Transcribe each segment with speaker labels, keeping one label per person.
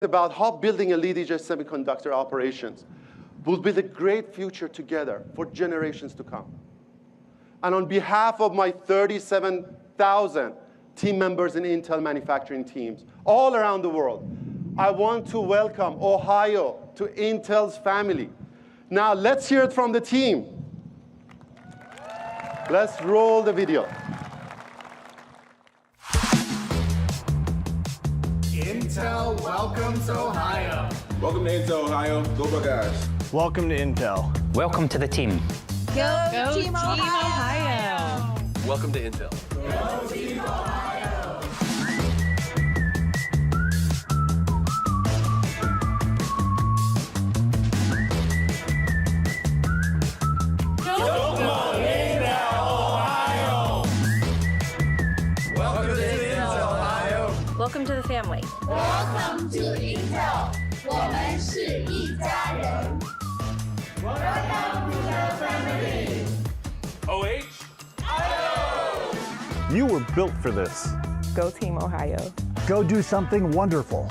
Speaker 1: about how building a leading edge semiconductor operations will build a great future together for generations to come. And on behalf of my 37,000 team members in Intel manufacturing teams all around the world, I want to welcome Ohio to Intel's family. Now let's hear it from the team. Let's roll the video.
Speaker 2: Intel welcomes Ohio.
Speaker 3: Welcome to Intel, Ohio. Go Buckeyes.
Speaker 4: Welcome to Intel.
Speaker 5: Welcome to the team.
Speaker 6: Go Team Ohio.
Speaker 7: Welcome to Intel.
Speaker 2: Go Team Ohio. Welcome to Intel, Ohio.
Speaker 6: Welcome to the family.
Speaker 8: Welcome to Intel. 我们是一家人。Welcome to the family.
Speaker 7: OH?
Speaker 4: You were built for this.
Speaker 9: Go Team Ohio.
Speaker 10: Go do something wonderful.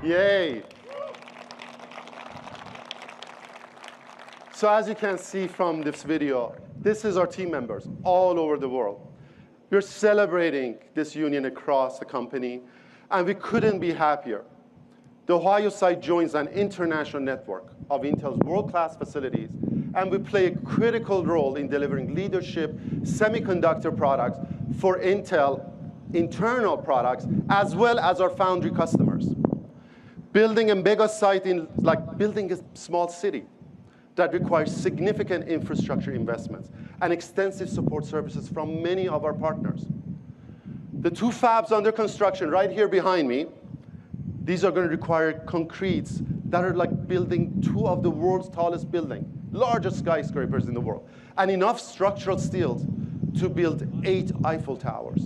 Speaker 1: Yay. So as you can see from this video, this is our team members all over the world. We're celebrating this union across the company, and we couldn't be happier. The Ohio site joins an international network of Intel's world-class facilities, and we play a critical role in delivering leadership semiconductor products for Intel internal products, as well as our foundry customers. Building a mega site is like building a small city that requires significant infrastructure investments and extensive support services from many of our partners. The two fabs under construction right here behind me, these are going to require concretes that are like building two of the world's tallest buildings, largest skyscrapers in the world, and enough structural steels to build 8 Eiffel Towers.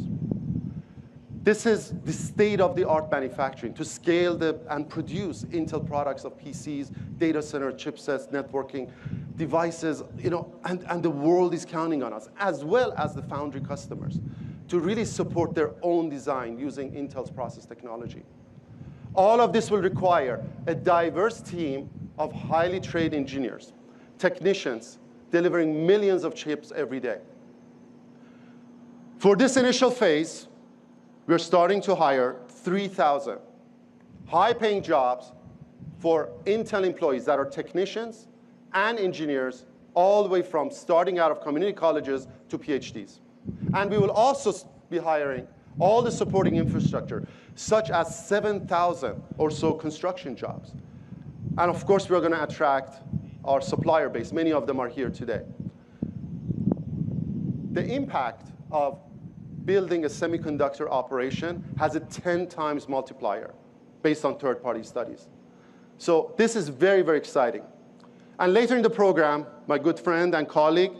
Speaker 1: This is the state-of-the-art manufacturing to scale and produce Intel products of PCs, data center, chipsets, networking, devices, and the world is counting on us, as well as the foundry customers, to really support their own design using Intel's process technology. All of this will require a diverse team of highly trained engineers, technicians, delivering millions of chips every day. For this initial phase, we're starting to hire 3,000 high-paying jobs for Intel employees that are technicians and engineers, all the way from starting out of community colleges to PhDs. And we will also be hiring all the supporting infrastructure, such as 7,000 or so construction jobs. And of course, we're going to attract our supplier base. Many of them are here today. The impact of building a semiconductor operation has a 10 times multiplier based on third-party studies. So this is very, very exciting. And later in the program, my good friend and colleague,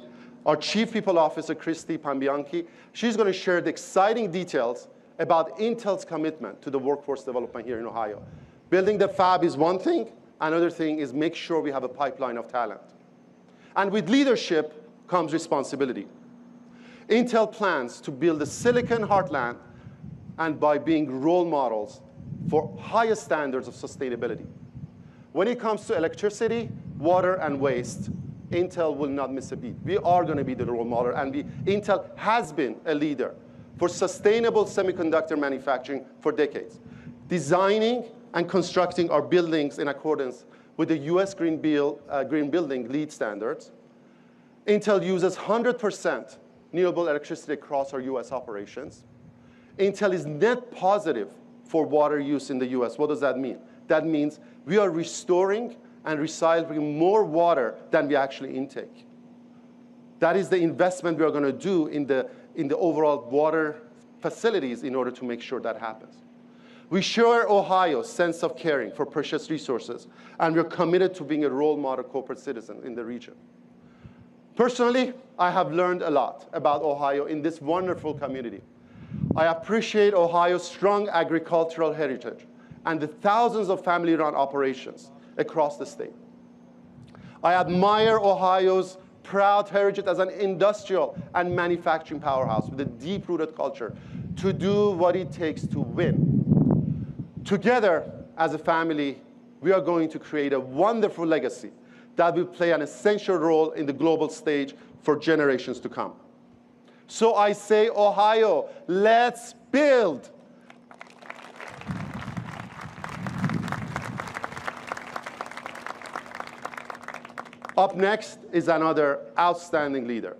Speaker 1: our Chief People Officer, Christy Pambianchi, she's going to share the exciting details about Intel's commitment to the workforce development here in Ohio. Building the fab is one thing. Another thing is make sure we have a pipeline of talent. And with leadership comes responsibility. Intel plans to build a silicon heartland, and by being role models for highest standards of sustainability. When it comes to electricity, water, and waste, Intel will not miss a beat. We are going to be the role model, and Intel has been a leader for sustainable semiconductor manufacturing for decades, designing and constructing our buildings in accordance with the US Green Building LEED standards. Intel uses 100% renewable electricity across our US operations. Intel is net positive for water use in the US. What does that mean? That means we are restoring and recycling more water than we actually intake. That is the investment we are going to do in the overall water facilities in order to make sure that happens. We share Ohio's sense of caring for precious resources, and we're committed to being a role model corporate citizen in the region. Personally, I have learned a lot about Ohio in this wonderful community. I appreciate Ohio's strong agricultural heritage and the thousands of family-run operations across the state. I admire Ohio's proud heritage as an industrial and manufacturing powerhouse with a deep-rooted culture to do what it takes to win. Together, as a family, we are going to create a wonderful legacy that will play an essential role in the global stage for generations to come. So I say, Ohio, let's build. Up next is another outstanding leader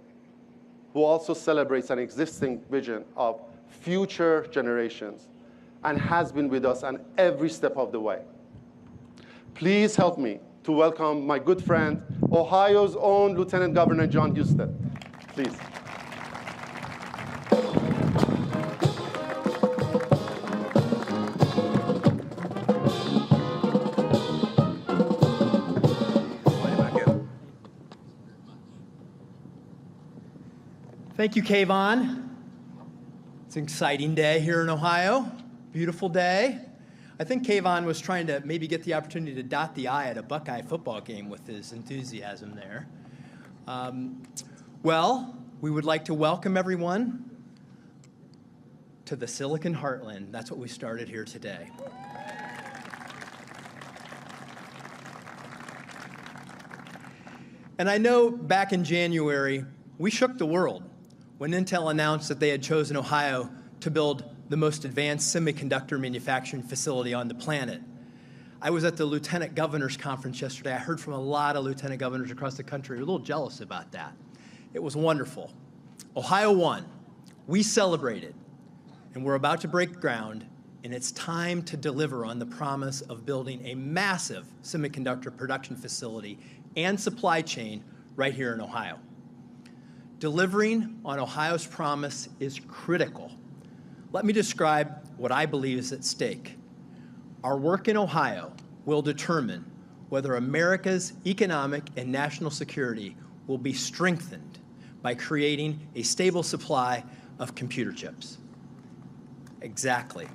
Speaker 1: who also celebrates an existing vision of future generations and has been with us on every step of the way. Please help me to welcome my good friend, Ohio's own Lieutenant Governor John Husted. Please.
Speaker 5: Thank you, Kayvon. It's an exciting day here in Ohio. Beautiful day. I think Kayvon was trying to maybe get the opportunity to dot the I at a Buckeye football game with his enthusiasm there. Well, we would like to welcome everyone to the Silicon Heartland. That's what we started here today. And I know back in January, we shook the world when Intel announced that they had chosen Ohio to build the most advanced semiconductor manufacturing facility on the planet. I was at the Lieutenant Governor's Conference yesterday. I heard from a lot of Lieutenant Governors across the country. We're a little jealous about that. It was wonderful. Ohio won. We celebrated. And we're about to break ground, and it's time to deliver on the promise of building a massive semiconductor production facility and supply chain right here in Ohio. Delivering on Ohio's promise is critical. Let me describe what I believe is at stake. Our work in Ohio will determine whether America's economic and national security will be strengthened by creating a stable supply of computer chips. Exactly.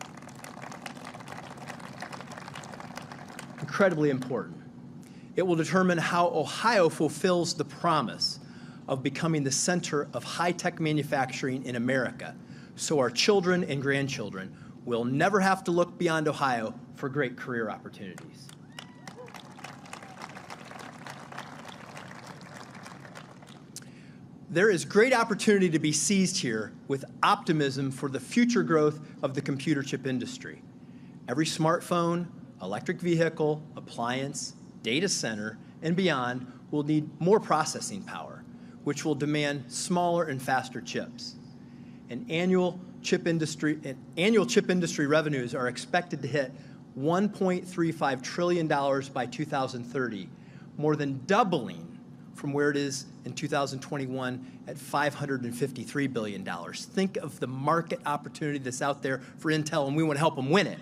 Speaker 5: Incredibly important. It will determine how Ohio fulfills the promise of becoming the center of high-tech manufacturing in America, so our children and grandchildren will never have to look beyond Ohio for great career opportunities. There is great opportunity to be seized here with optimism for the future growth of the computer chip industry. Every smartphone, electric vehicle, appliance, data center, and beyond will need more processing power, which will demand smaller and faster chips. And annual chip industry revenues are expected to hit $1.35 trillion by 2030, more than doubling from where it is in 2021 at $553 billion. Think of the market opportunity that's out there for Intel, and we want to help them win it.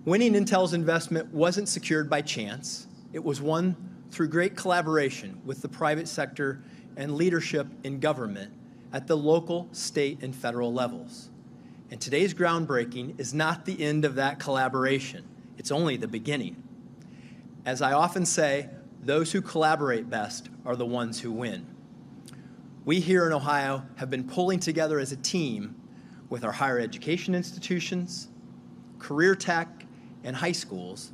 Speaker 5: Winning Intel's investment wasn't secured by chance. It was won through great collaboration with the private sector and leadership in government at the local, state, and federal levels. And today's groundbreaking is not the end of that collaboration. It's only the beginning. As I often say, those who collaborate best are the ones who win. We here in Ohio have been pulling together as a team with our higher education institutions, career tech, and high schools,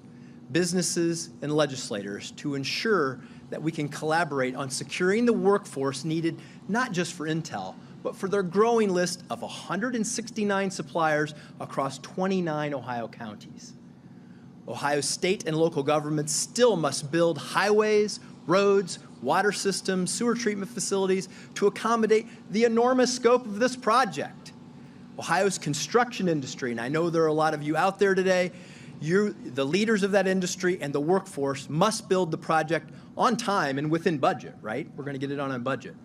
Speaker 5: businesses, and legislators to ensure that we can collaborate on securing the workforce needed not just for Intel, but for their growing list of 169 suppliers across 29 Ohio counties. Ohio's state and local governments still must build highways, roads, water systems, sewer treatment facilities to accommodate the enormous scope of this project. Ohio's construction industry, and I know there are a lot of you out there today, the leaders of that industry and the workforce must build the project on time and within budget, right? We're going to get it on a budget.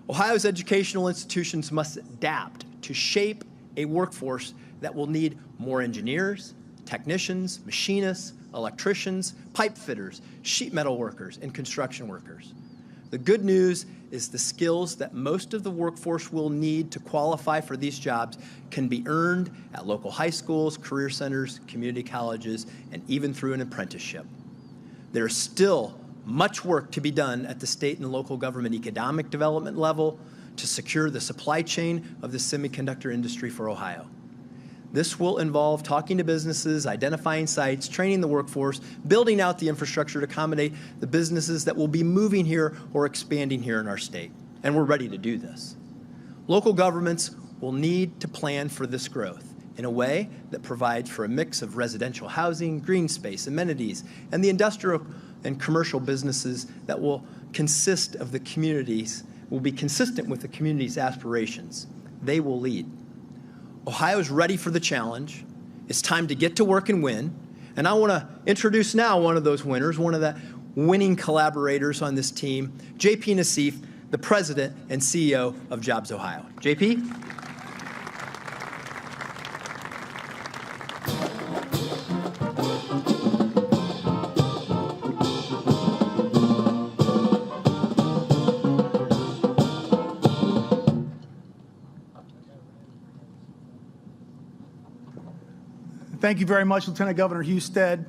Speaker 5: Ohio's educational institutions must adapt to shape a workforce that will need more engineers, technicians, machinists, electricians, pipe fitters, sheet metal workers, and construction workers. The good news is the skills that most of the workforce will need to qualify for these jobs can be earned at local high schools, career centers, community colleges, and even through an apprenticeship. There's still much work to be done at the state and local government economic development level to secure the supply chain of the semiconductor industry for Ohio. This will involve talking to businesses, identifying sites, training the workforce, building out the infrastructure to accommodate the businesses that will be moving here or expanding here in our state. And we're ready to do this. Local governments will need to plan for this growth in a way that provides for a mix of residential housing, green space, amenities, and the industrial and commercial businesses that will consist of the communities, will be consistent with the community's aspirations. They will lead. Ohio is ready for the challenge. It's time to get to work and win. And I want to introduce now one of those winners, one of the winning collaborators on this team, JP Nassif, the president and CEO of Jobs Ohio. JP?
Speaker 9: Thank you very much, Lieutenant Governor Husted.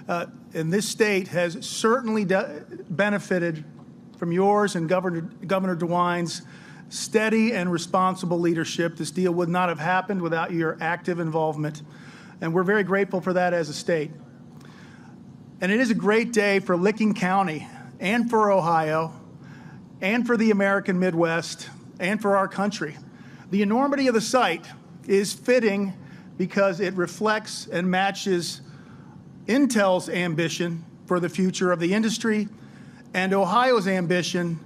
Speaker 9: And this state has certainly benefited from yours and Governor DeWine's steady and responsible leadership. This deal would not have happened without your active involvement, and we're very grateful for that as a state. And it is a great day for Licking County and for Ohio and for the American Midwest and for our country. The enormity of the site is fitting because it reflects and matches Intel's ambition for the future of the industry and Ohio's ambition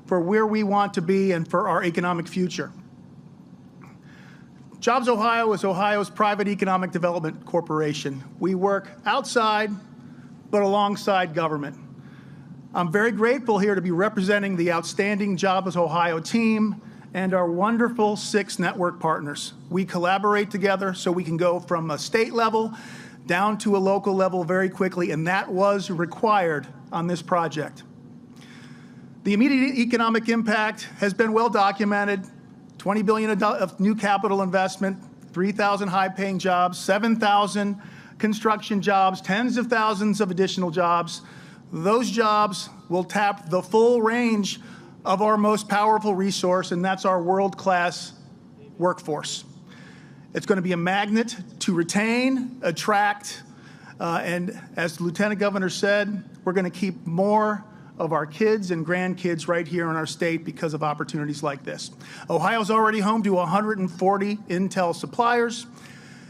Speaker 9: for where we want to be and for our economic future. Jobs Ohio is Ohio's private economic development corporation. We work outside but alongside government. I'm very grateful here to be representing the outstanding Jobs Ohio team and our wonderful 6 network partners. We collaborate together so we can go from a state level down to a local level very quickly, and that was required on this project. The immediate economic impact has been well documented. $20 billion of new capital investment, 3,000 high-paying jobs, 7,000 construction jobs, tens of thousands of additional jobs. Those jobs will tap the full range of our most powerful resource, and that's our world-class workforce. It's going to be a magnet to retain, attract, and as the Lieutenant Governor said, we're going to keep more of our kids and grandkids right here in our state because of opportunities like this. Ohio's already home to 140 Intel suppliers,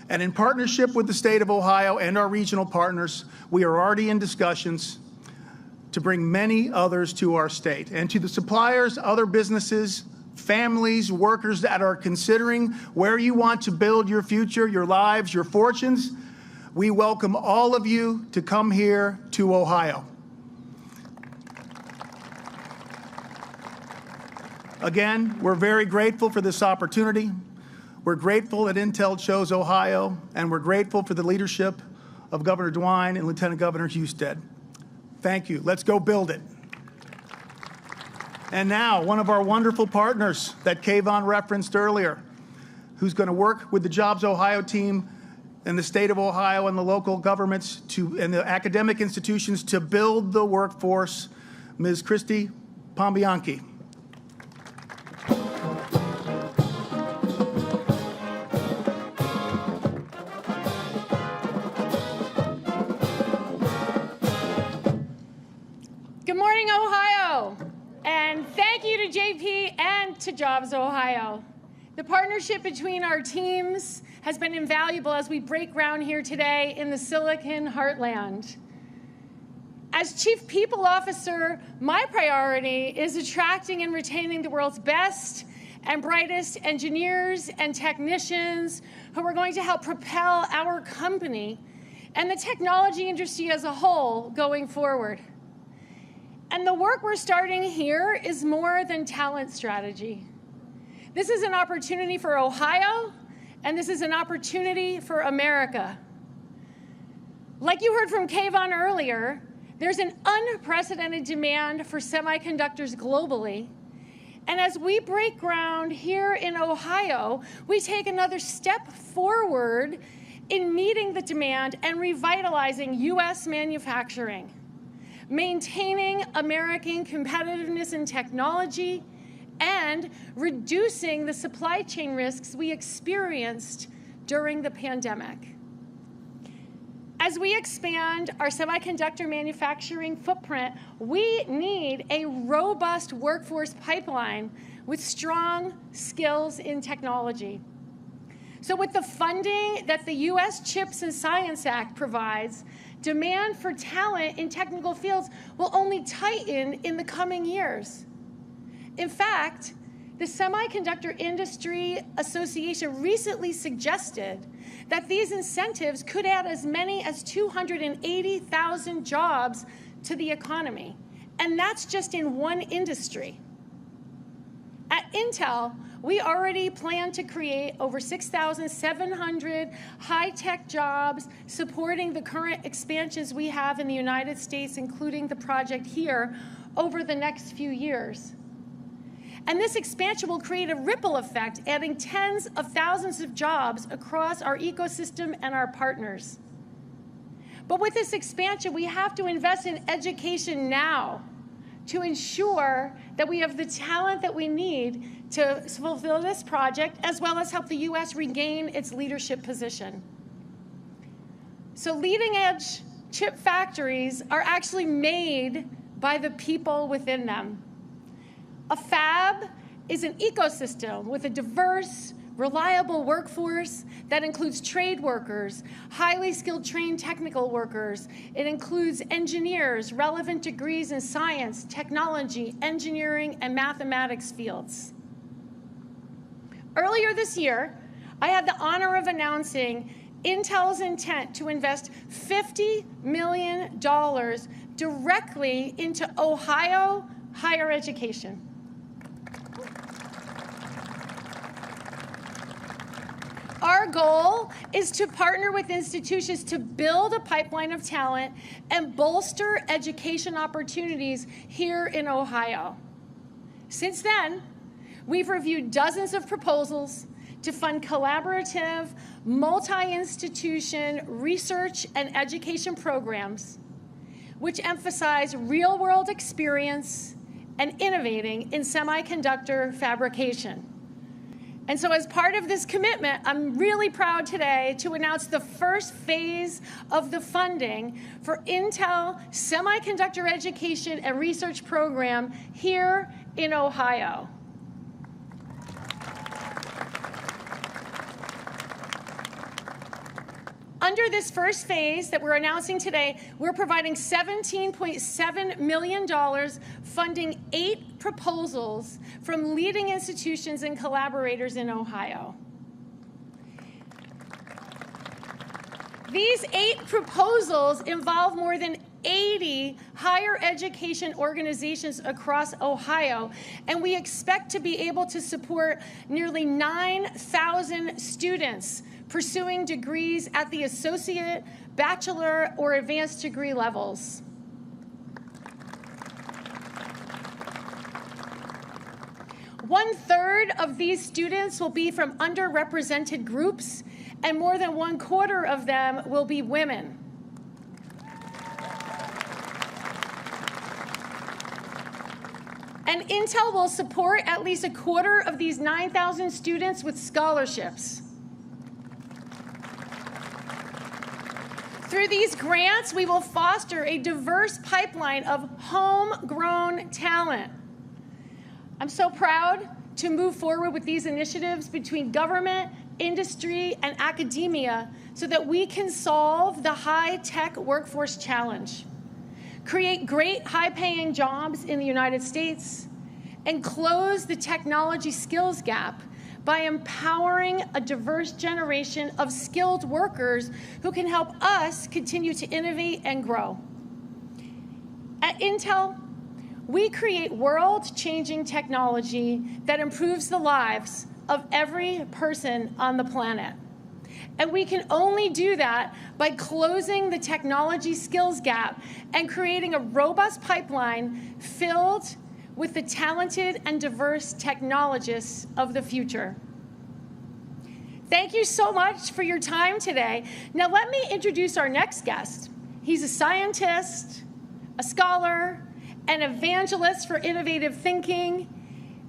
Speaker 9: and in partnership with the state of Ohio and our regional partners, we are already in discussions to bring many others to our state. And to the suppliers, other businesses, families, workers that are considering where you want to build your future, your lives, your fortunes, we welcome all of you to come here to Ohio. Again, we're very grateful for this opportunity. We're grateful that Intel chose Ohio, and we're grateful for the leadership of Governor DeWine and Lieutenant Governor Husted. Thank you. Let's go build it. And now, one of our wonderful partners that Kayvon referenced earlier, who's going to work with the Jobs Ohio team and the state of Ohio and the local governments and the academic institutions to build the workforce, Ms. Christy Pombianchi.
Speaker 11: Good morning, Ohio, and thank you to JP and to Jobs Ohio. The partnership between our teams has been invaluable as we break ground here today in the Silicon Heartland. As Chief People Officer, my priority is attracting and retaining the world's best and brightest engineers and technicians who are going to help propel our company and the technology industry as a whole going forward. And the work we're starting here is more than talent strategy. This is an opportunity for Ohio, and this is an opportunity for America. Like you heard from Kayvon earlier, There's an unprecedented demand for semiconductors globally. And as we break ground here in Ohio, we take another step forward in meeting the demand and revitalizing U.S. manufacturing, maintaining American competitiveness in technology, and reducing the supply chain risks we experienced during the pandemic. As we expand our semiconductor manufacturing footprint, we need a robust workforce pipeline with strong skills in technology. So with the funding that the U.S. CHIPS and Science Act provides, demand for talent in technical fields will only tighten in the coming years. In fact, the Semiconductor Industry Association recently suggested that these incentives could add as many as 280,000 jobs to the economy, and that's just in one industry. At Intel, we already plan to create over 6,700 high-tech jobs supporting the current expansions we have in the United States, including the project here, over the next few years. And this expansion will create a ripple effect, adding tens of thousands of jobs across our ecosystem and our partners. But with this expansion, we have to invest in education now to ensure that we have the talent that we need to fulfill this project, as well as help the U.S. regain its leadership position. So leading-edge chip factories are actually made by the people within them. A fab is an ecosystem with a diverse, reliable workforce that includes trade workers, highly skilled trained technical workers. It includes engineers, relevant degrees in science, technology, engineering, and mathematics fields. Earlier this year, I had the honor of announcing Intel's intent to invest $50 million directly into Ohio higher education. Our goal is to partner with institutions to build a pipeline of talent and bolster education opportunities here in Ohio. Since then, we've reviewed dozens of proposals to fund collaborative, multi-institution research and education programs, which emphasize real-world experience and innovating in semiconductor fabrication. And so as part of this commitment, I'm really proud today to announce the first phase of the funding for Intel Semiconductor Education and Research Program here in Ohio. Under this first phase that we're announcing today, we're providing $17.7 million funding 8 proposals from leading institutions and collaborators in Ohio. These 8 proposals involve more than 80 higher education organizations across Ohio, and we expect to be able to support nearly 9,000 students pursuing degrees at the associate, bachelor, or advanced degree levels. One-third of these students will be from underrepresented groups, and more than 1/4 of them will be women. And Intel will support at least 1/4 of these 9,000 students with scholarships. Through these grants, we will foster a diverse pipeline of homegrown talent. I'm so proud to move forward with these initiatives between government, industry, and academia so that we can solve the high-tech workforce challenge, create great high-paying jobs in the United States, and close the technology skills gap by empowering a diverse generation of skilled workers who can help us continue to innovate and grow. At Intel, we create world-changing technology that improves the lives of every person on the planet. And we can only do that by closing the technology skills gap and creating a robust pipeline filled with the talented and diverse technologists of the future. Thank you so much for your time today. Now let me introduce our next guest. He's a scientist, a scholar, an evangelist for innovative thinking,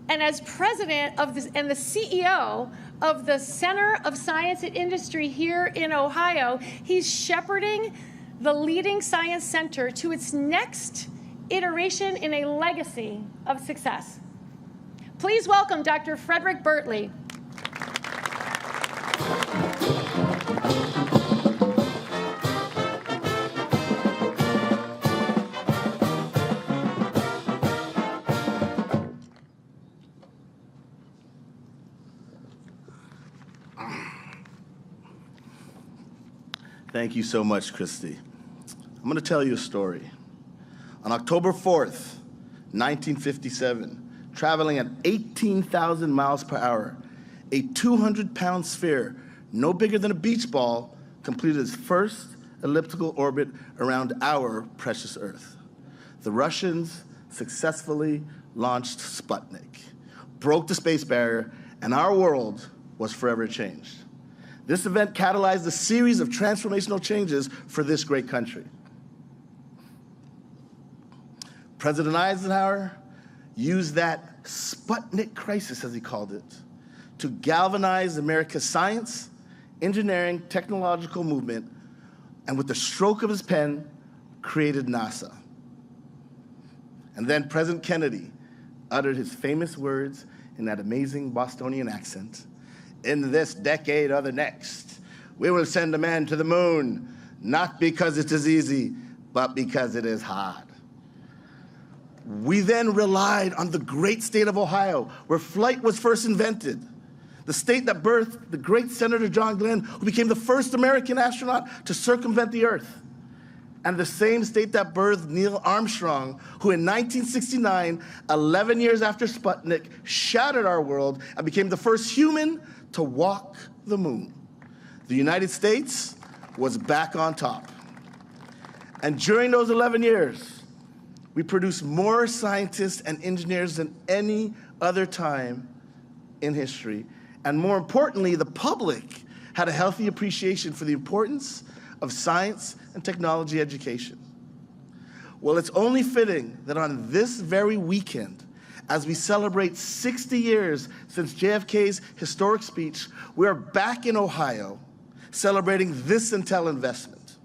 Speaker 11: and as president of this and the CEO of the Center of Science and Industry here in Ohio, he's shepherding the leading science center to its next iteration in a legacy of success. Please welcome Dr. Frederick Bertley.
Speaker 12: Thank you so much, Christy. I'm going to tell you a story. On October 4th, 1957, traveling at 18,000 miles per hour, a 200-pound sphere, no bigger than a beach ball, completed its first elliptical orbit around our precious Earth. The Russians successfully launched Sputnik, broke the space barrier, and our world was forever changed. This event catalyzed a series of transformational changes for this great country. President Eisenhower used that Sputnik crisis, as he called it, to galvanize America's science, engineering, technological movement, and with the stroke of his pen, created NASA. And then President Kennedy uttered his famous words in that amazing Bostonian accent: "In this decade or the next, we will send a man to the moon, not because it is easy, but because it is hard." We then relied on the great state of Ohio, where flight was first invented. The state that birthed the great Senator John Glenn, who became the first American astronaut to circumvent the Earth. And the same state that birthed Neil Armstrong, who in 1969, 11 years after Sputnik, shattered our world and became the first human to walk the moon. The United States was back on top. And during those 11 years, we produced more scientists and engineers than any other time in history. And more importantly, the public had a healthy appreciation for the importance of science and technology education. Well, it's only fitting that on this very weekend, as we celebrate 60 years since JFK's historic speech, we are back in Ohio celebrating this Intel investment.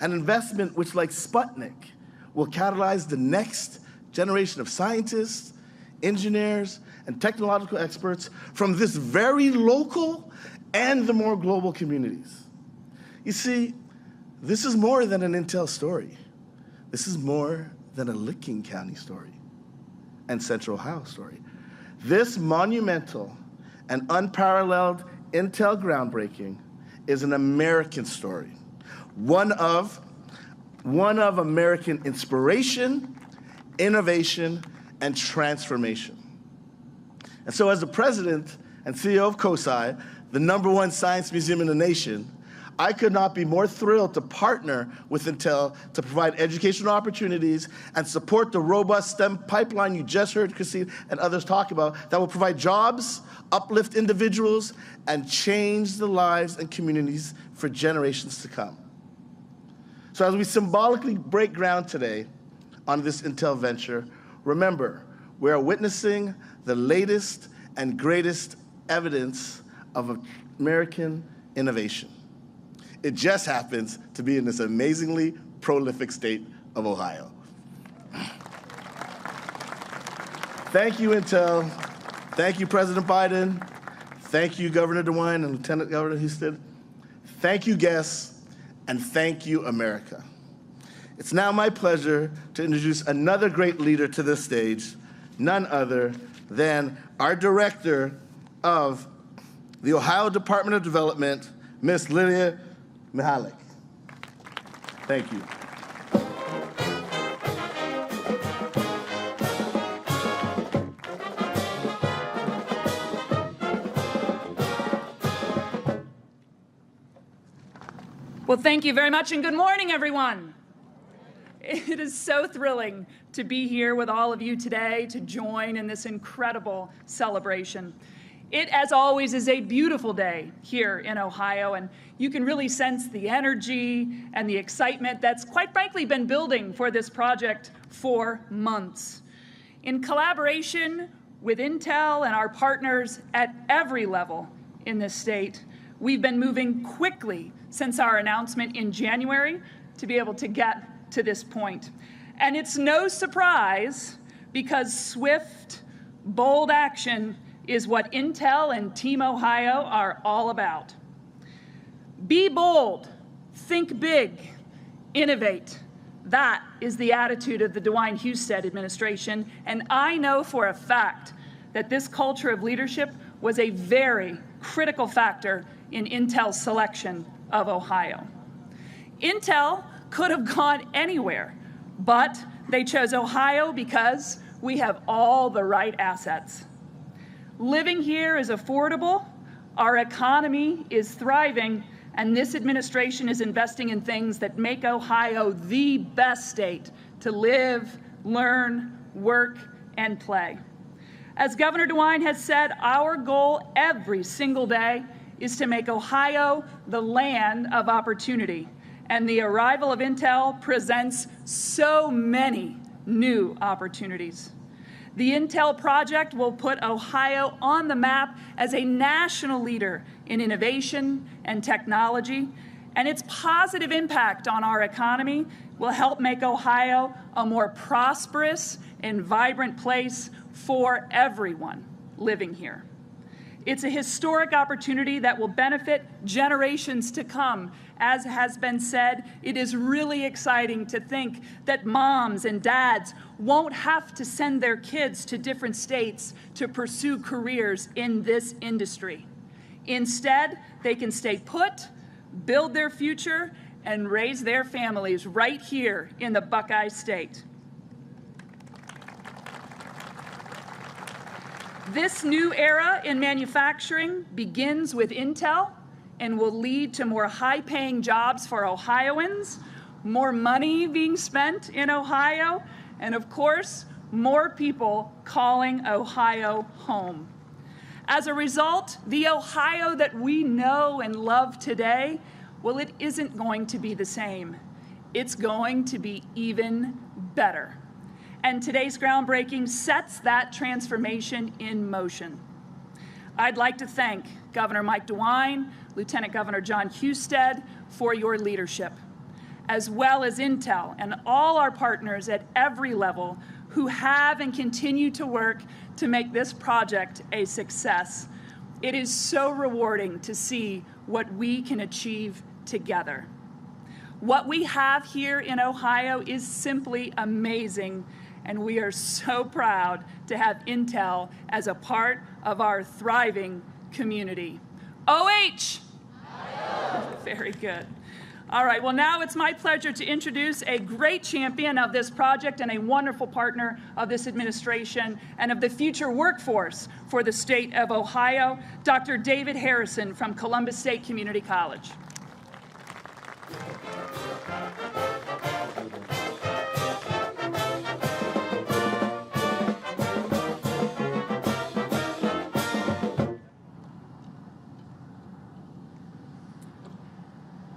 Speaker 12: An investment which, like Sputnik, will catalyze the next generation of scientists, engineers, and technological experts from this very local and the more global communities. You see, this is more than an Intel story. This is more than a Licking County story and Central Ohio story. This monumental and unparalleled Intel groundbreaking is an American story, one of American inspiration, innovation, and transformation. And so as the president and CEO of COSI, the #1 science museum in the nation, I could not be more thrilled to partner with Intel to provide educational opportunities and support the robust STEM pipeline you just heard Christine and others talk about that will provide jobs, uplift individuals, and change the lives and communities for generations to come. So as we symbolically break ground today on this Intel venture, remember, we are witnessing the latest and greatest evidence of American innovation. It just happens to be in this amazingly prolific state of Ohio. Thank you, Intel. Thank you, President Biden. Thank you, Governor DeWine and Lieutenant Governor Houston. Thank you, guests. And thank you, America. It's now my pleasure to introduce another great leader to this stage, none other than our Director of the Ohio Department of Development, Ms. Lydia Mihalik. Thank you.
Speaker 13: Well, thank you very much, and good morning, everyone. It is so thrilling to be here with all of you today to join in this incredible celebration. It, as always, is a beautiful day here in Ohio, and you can really sense the energy and the excitement that's quite frankly been building for this project for months. In collaboration with Intel and our partners at every level in this state, we've been moving quickly since our announcement in January to be able to get to this point. And it's no surprise, because swift, bold action is what Intel and Team Ohio are all about. Be bold, think big, innovate. That is the attitude of the DeWine Husted administration, and I know for a fact that this culture of leadership was a very critical factor in Intel's selection of Ohio. Intel could have gone anywhere, but they chose Ohio because we have all the right assets. Living here is affordable, our economy is thriving, and this administration is investing in things that make Ohio the best state to live, learn, work, and play. As Governor DeWine has said, our goal every single day is to make Ohio the land of opportunity. And the arrival of Intel presents so many new opportunities. The Intel project will put Ohio on the map as a national leader in innovation and technology, and its positive impact on our economy will help make Ohio a more prosperous and vibrant place for everyone living here. It's a historic opportunity that will benefit generations to come. As has been said, it is really exciting to think that moms and dads won't have to send their kids to different states to pursue careers in this industry. Instead, they can stay put, build their future, and raise their families right here in the Buckeye State. This new era in manufacturing begins with Intel and will lead to more high-paying jobs for Ohioans, more money being spent in Ohio, and of course, more people calling Ohio home. As a result, the Ohio that we know and love today, well, it isn't going to be the same. It's going to be even better. And today's groundbreaking sets that transformation in motion. I'd like to thank Governor Mike DeWine, Lieutenant Governor John Husted for your leadership, as well as Intel and all our partners at every level who have and continue to work to make this project a success. It is so rewarding to see what we can achieve together. What we have here in Ohio is simply amazing, and we are so proud to have Intel as a part of our thriving community. OH! Very good. All right, well, now it's my pleasure to introduce a great champion of this project and a wonderful partner of this administration and of the future workforce for the state of Ohio, Dr. David Harrison from Columbus State Community College.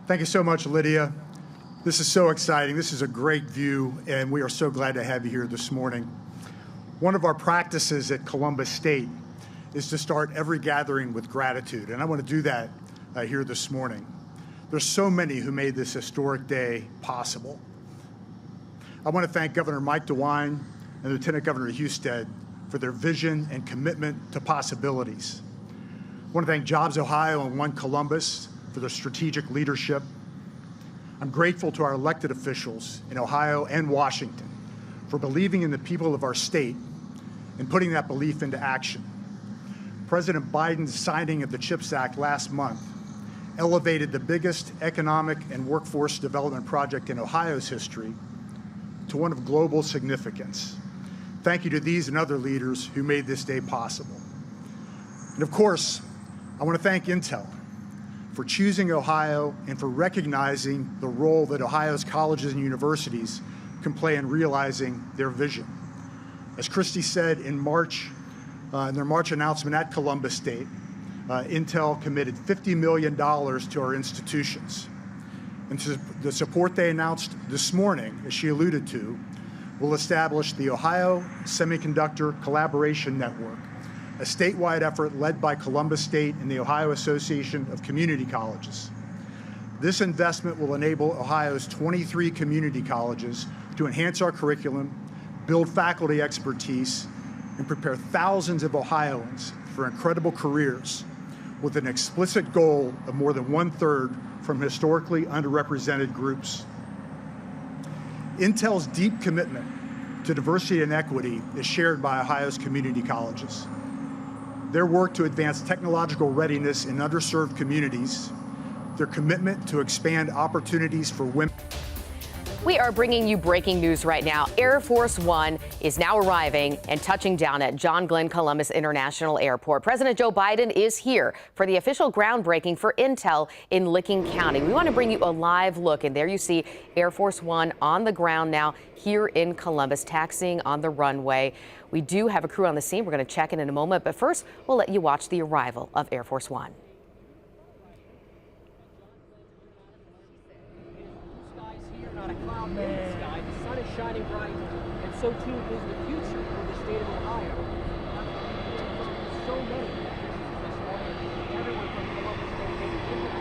Speaker 9: Thank you so much, Lydia. This is so exciting. This is a great view, and we are so glad to have you here this morning. One of our practices at Columbus State is to start every gathering with gratitude, and I want to do that here this morning. There's so many who made this historic day possible. I want to thank Governor Mike DeWine and Lieutenant Governor Husted for their vision and commitment to possibilities. I want to thank Jobs Ohio and One Columbus for their strategic leadership. I'm grateful to our elected officials in Ohio and Washington for believing in the people of our state and putting that belief into action. President Biden's signing of the CHIPS Act last month elevated the biggest economic and workforce development project in Ohio's history to one of global significance. Thank you to these and other leaders who made this day possible. And of course, I want to thank Intel for choosing Ohio and for recognizing the role that Ohio's colleges and universities can play in realizing their vision. As Christie said in March, in their March announcement at Columbus State, Intel committed $50 million to our institutions. And the support they announced this morning, as she alluded to, will establish the Ohio Semiconductor Collaboration Network, a statewide effort led by Columbus State and the Ohio Association of Community Colleges. This investment will enable Ohio's 23 community colleges to enhance our curriculum, build faculty expertise, and prepare thousands of Ohioans for incredible careers with an explicit goal of more than 1/3 from historically underrepresented groups. Intel's deep commitment to diversity and equity is shared by Ohio's community colleges. Their work to advance technological readiness in underserved communities, their commitment to expand opportunities for women.
Speaker 14: We are bringing you breaking news right now. Air Force One is now arriving and touching down at John Glenn Columbus International Airport. President Joe Biden is here for the official groundbreaking for Intel in Licking County. We want to bring you a live look, and there you see Air Force One on the ground now here in Columbus, taxiing on the runway. We do have a crew on the scene. We're going to check in a moment, but first we'll let you watch the arrival of Air Force One.
Speaker 15: Not a cloud in the sky. The sun is shining bright, and so too is the future for the state of Ohio. So many this morning, everyone from Columbus State made it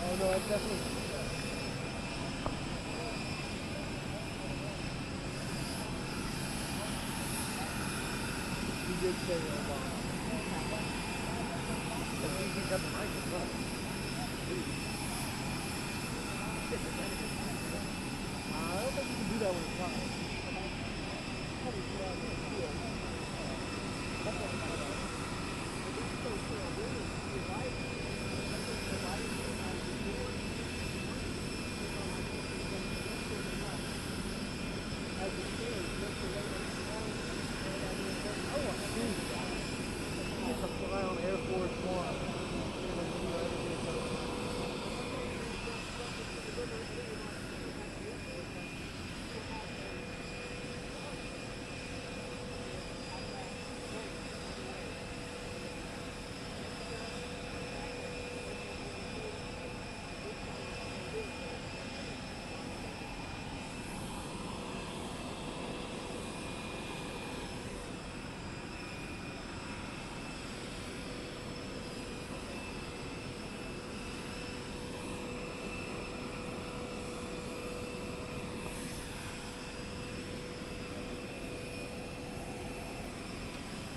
Speaker 2: Oh no, it's definitely. He did say Obama. But he got the mic as well. I don't think you can do that when it's live.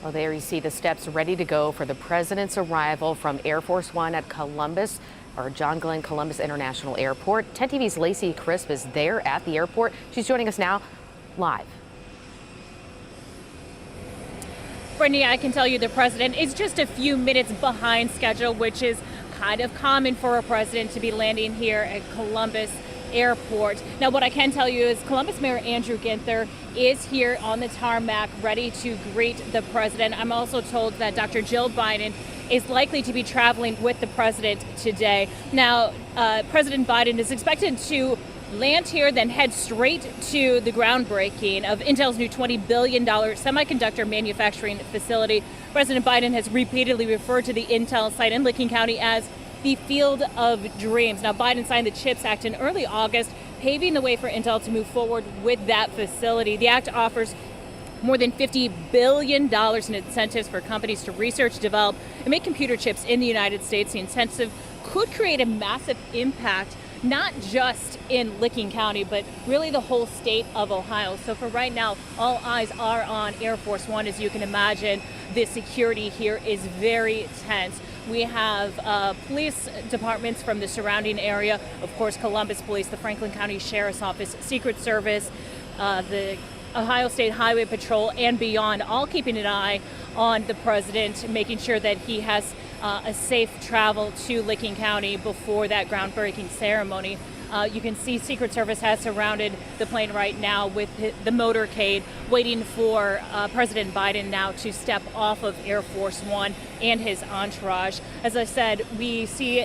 Speaker 14: Well, there you see the steps ready to go for the president's arrival from Air Force One at Columbus, or John Glenn Columbus International Airport. 10 TV's Lacey Crisp is there at the airport. She's joining us now live.
Speaker 11: Brittany, I can tell you the president is just a few minutes behind schedule, which is kind of common for a president to be landing here at Columbus Airport. Now, what I can tell you is Columbus Mayor Andrew Ginther is here on the tarmac ready to greet the president. I'm also told that Dr. Jill Biden is likely to be traveling with the president today. Now, President Biden is expected to land here, then head straight to the groundbreaking of Intel's new $20 billion semiconductor manufacturing facility. President Biden has repeatedly referred to the Intel site in Licking County as the field of dreams. Now, Biden signed the CHIPS Act in early August, paving the way for Intel to move forward with that facility. The act offers more than $50 billion in incentives for companies to research, develop, and make computer chips in the United States. The incentive could create a massive impact, not just in Licking County, but really the whole state of Ohio. So for right now, all eyes are on Air Force One. As you can imagine, the security here is very tense. We have police departments from the surrounding area, of course, Columbus Police, the Franklin County Sheriff's Office, Secret Service, the Ohio State Highway Patrol, and beyond, all keeping an eye on the president, making sure that he has a safe travel to Licking County before that groundbreaking ceremony. You can see Secret Service has surrounded the plane right now with the motorcade, waiting for President Biden now to step off of Air Force One and his entourage. As I said, we see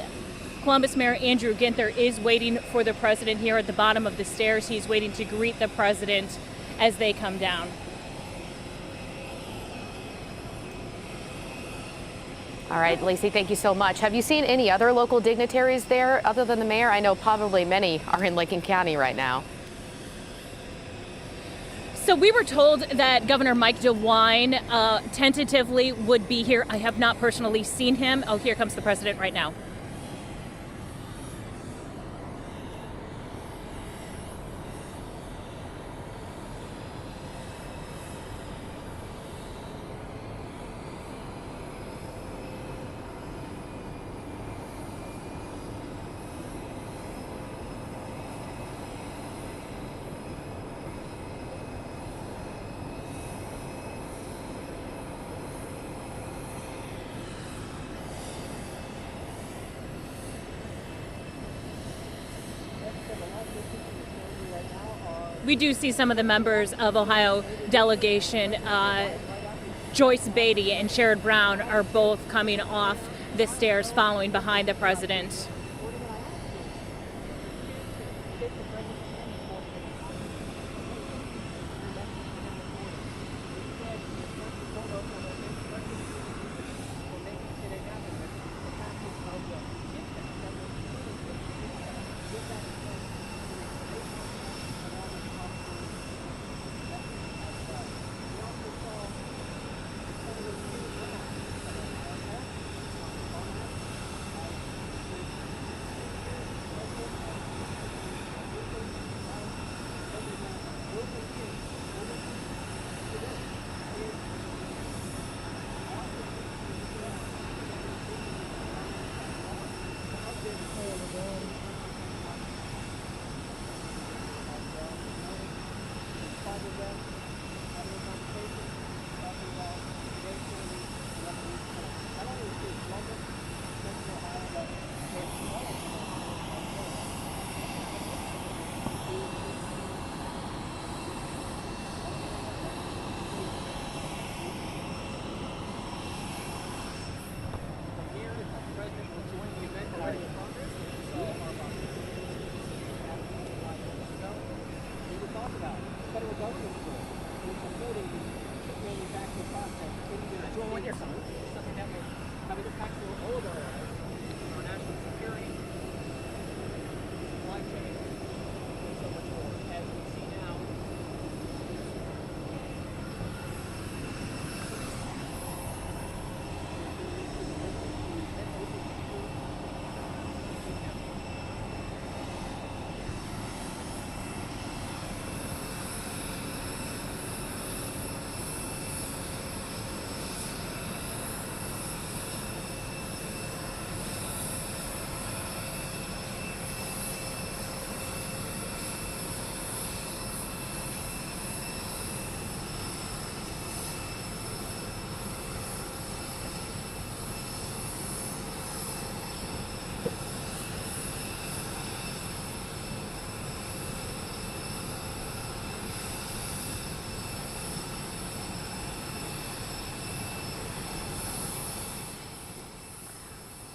Speaker 11: Columbus Mayor Andrew Ginther is waiting for the president here at the bottom of the stairs. He's waiting to greet the president as they come down.
Speaker 14: All right, Lacey, thank you so much. Have you seen any other local dignitaries there other than the mayor? I know probably many are in Licking County right now.
Speaker 11: So we were told that Governor Mike DeWine tentatively would be here. I have not personally seen him. Oh, here comes the president right now. We do see some of the members of Ohio delegation. Joyce Beatty and Sherrod Brown are both coming off the stairs following behind the president.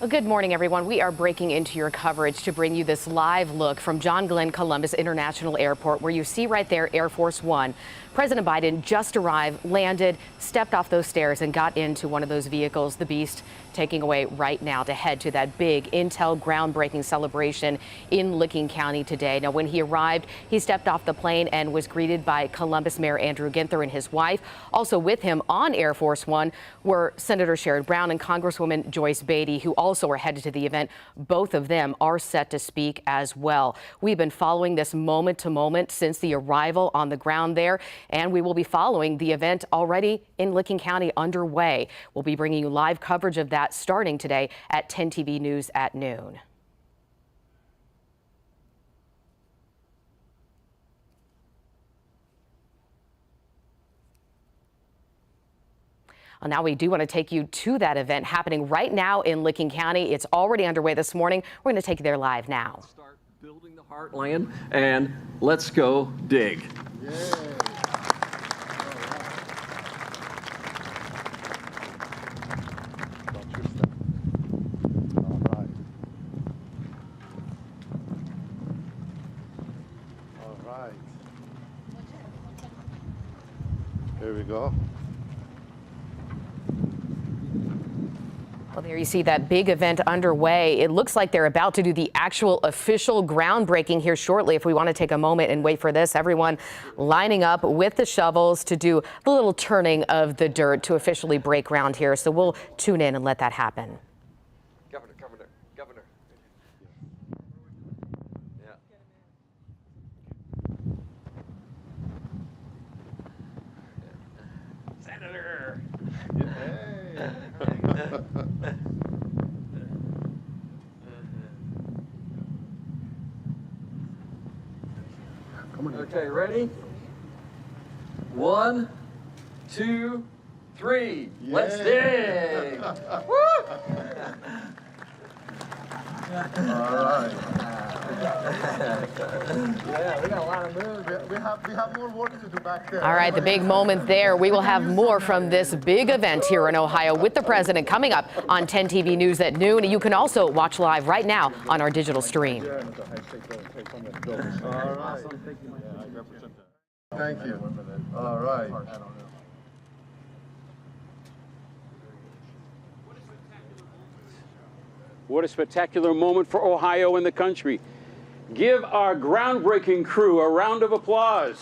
Speaker 14: Well, good morning, everyone. We are breaking into your coverage to bring you this live look from John Glenn Columbus International Airport, where you see right there Air Force One. President Biden just arrived, landed, stepped off those stairs and got into one of those vehicles, the Beast, taking away right now to head to that big Intel groundbreaking celebration in Licking County today. Now, when he arrived, he stepped off the plane and was greeted by Columbus Mayor Andrew Ginther and his wife. Also with him on Air Force One were Senator Sherrod Brown and Congresswoman Joyce Beatty, who also are headed to the event. Both of them are set to speak as well. We've been following this moment to moment since the arrival on the ground there, and we will be following the event already in Licking County underway. We'll be bringing you live coverage of that starting today at 10 TV News at noon. Well, now we do want to take you to that event happening right now in Licking County. It's already underway this morning. We're going to take you there live now.
Speaker 15: Start building the heartland, and let's go dig.
Speaker 1: Yay. Here we go.
Speaker 14: Well, there you see that big event underway. It looks like they're about to do the actual official groundbreaking here shortly. If we want to take a moment and wait for this, everyone lining up with the shovels to do the little turning of the dirt to officially break ground here. So we'll tune in and let that happen.
Speaker 15: Governor. Yeah. Senator. Okay, ready? 1, 2, 3. Let's dig. Woo!
Speaker 1: All right. Yeah, we got a lot of moves. We have more work to do back there.
Speaker 14: All right, the big moment there. We will have more from this big event here in Ohio with the president coming up on 10 TV News at noon. You can also watch live right now on our digital stream.
Speaker 1: All right. Thank you. All right.
Speaker 16: What a spectacular moment for Ohio and the country. Give our groundbreaking crew a round of applause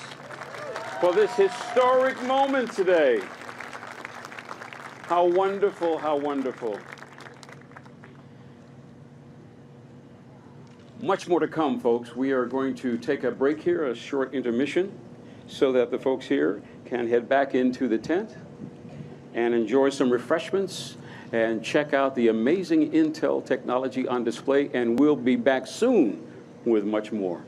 Speaker 16: for this historic moment today. How wonderful, how wonderful. Much more to come, folks. We are going to take a break here, a short intermission, so that the folks here can head back into the tent and enjoy some refreshments and check out the amazing Intel technology on display, and we'll be back soon with much more.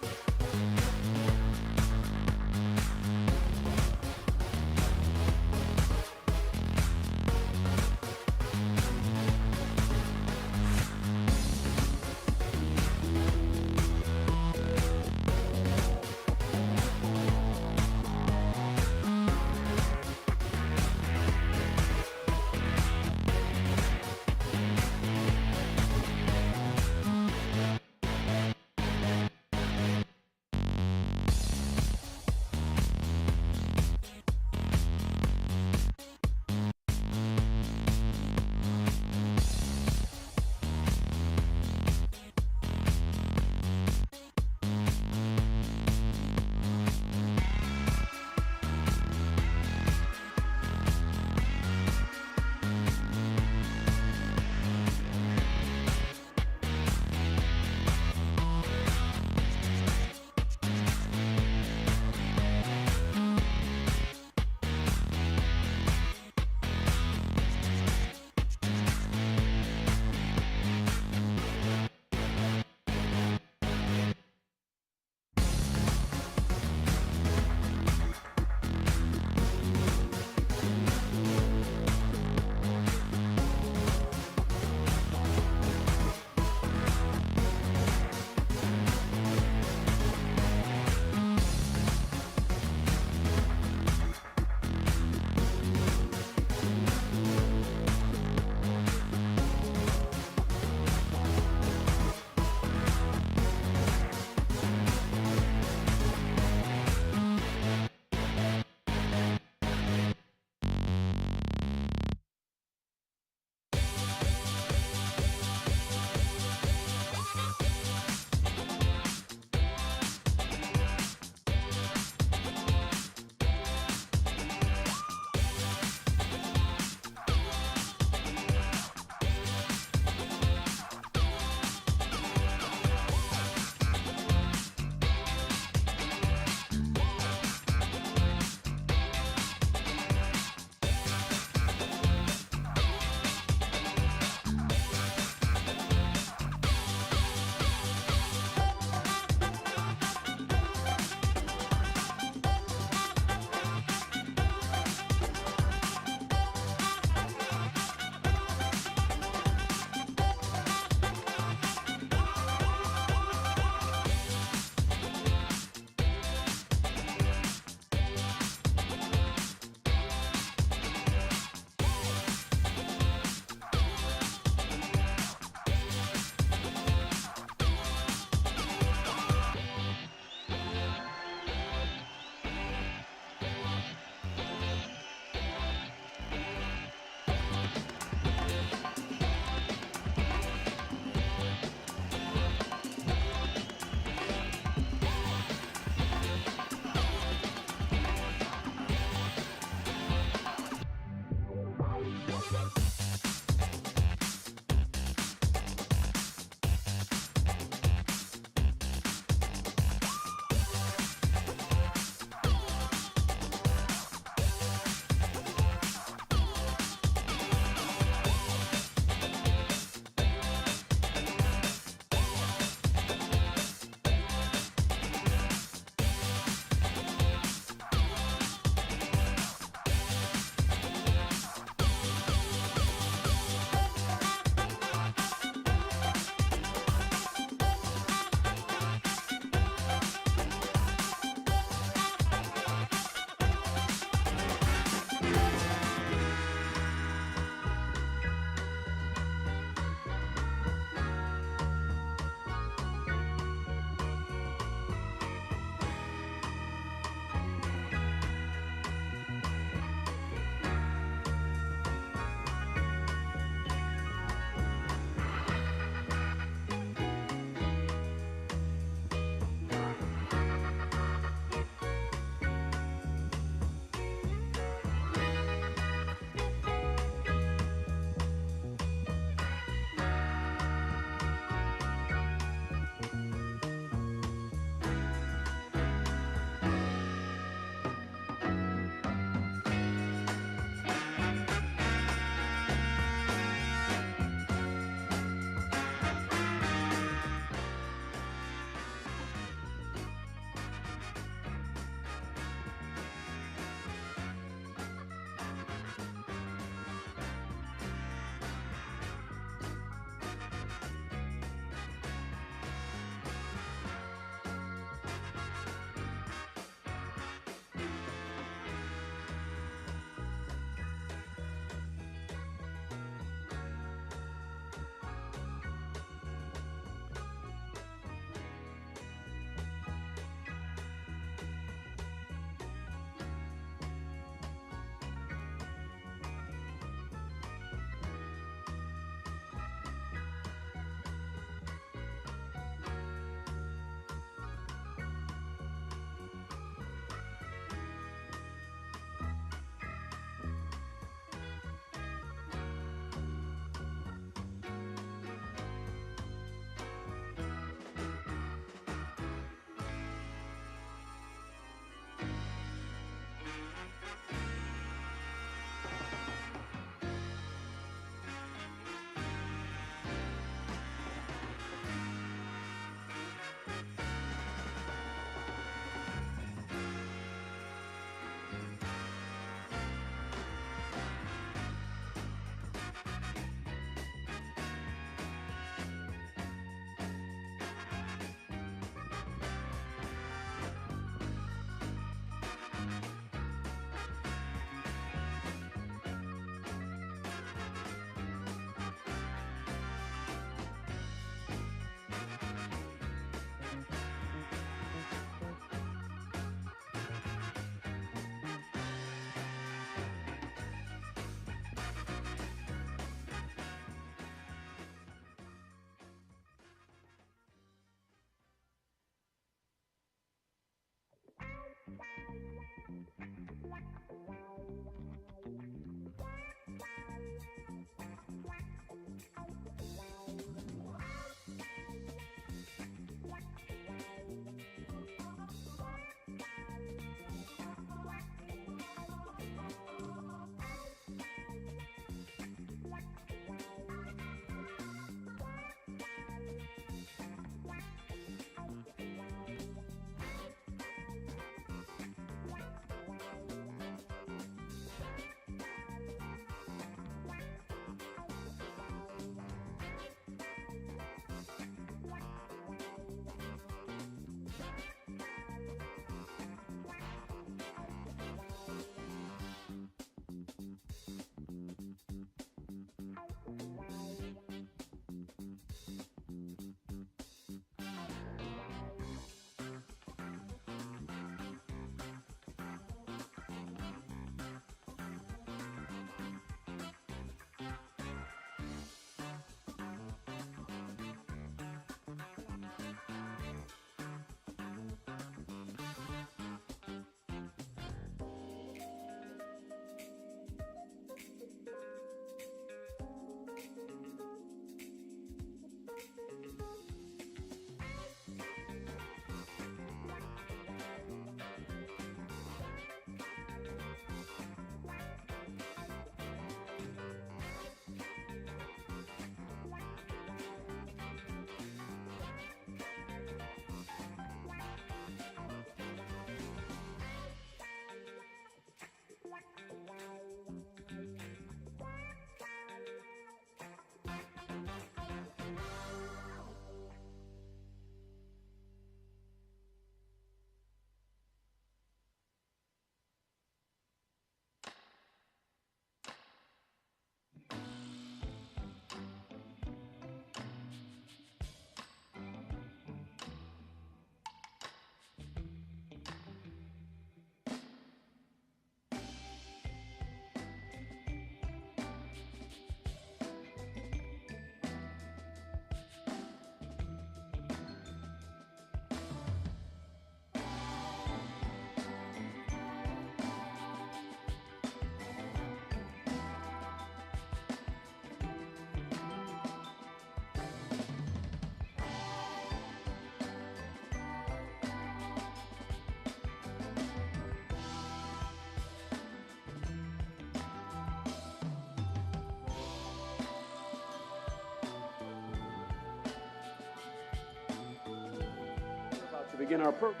Speaker 16: begin our program.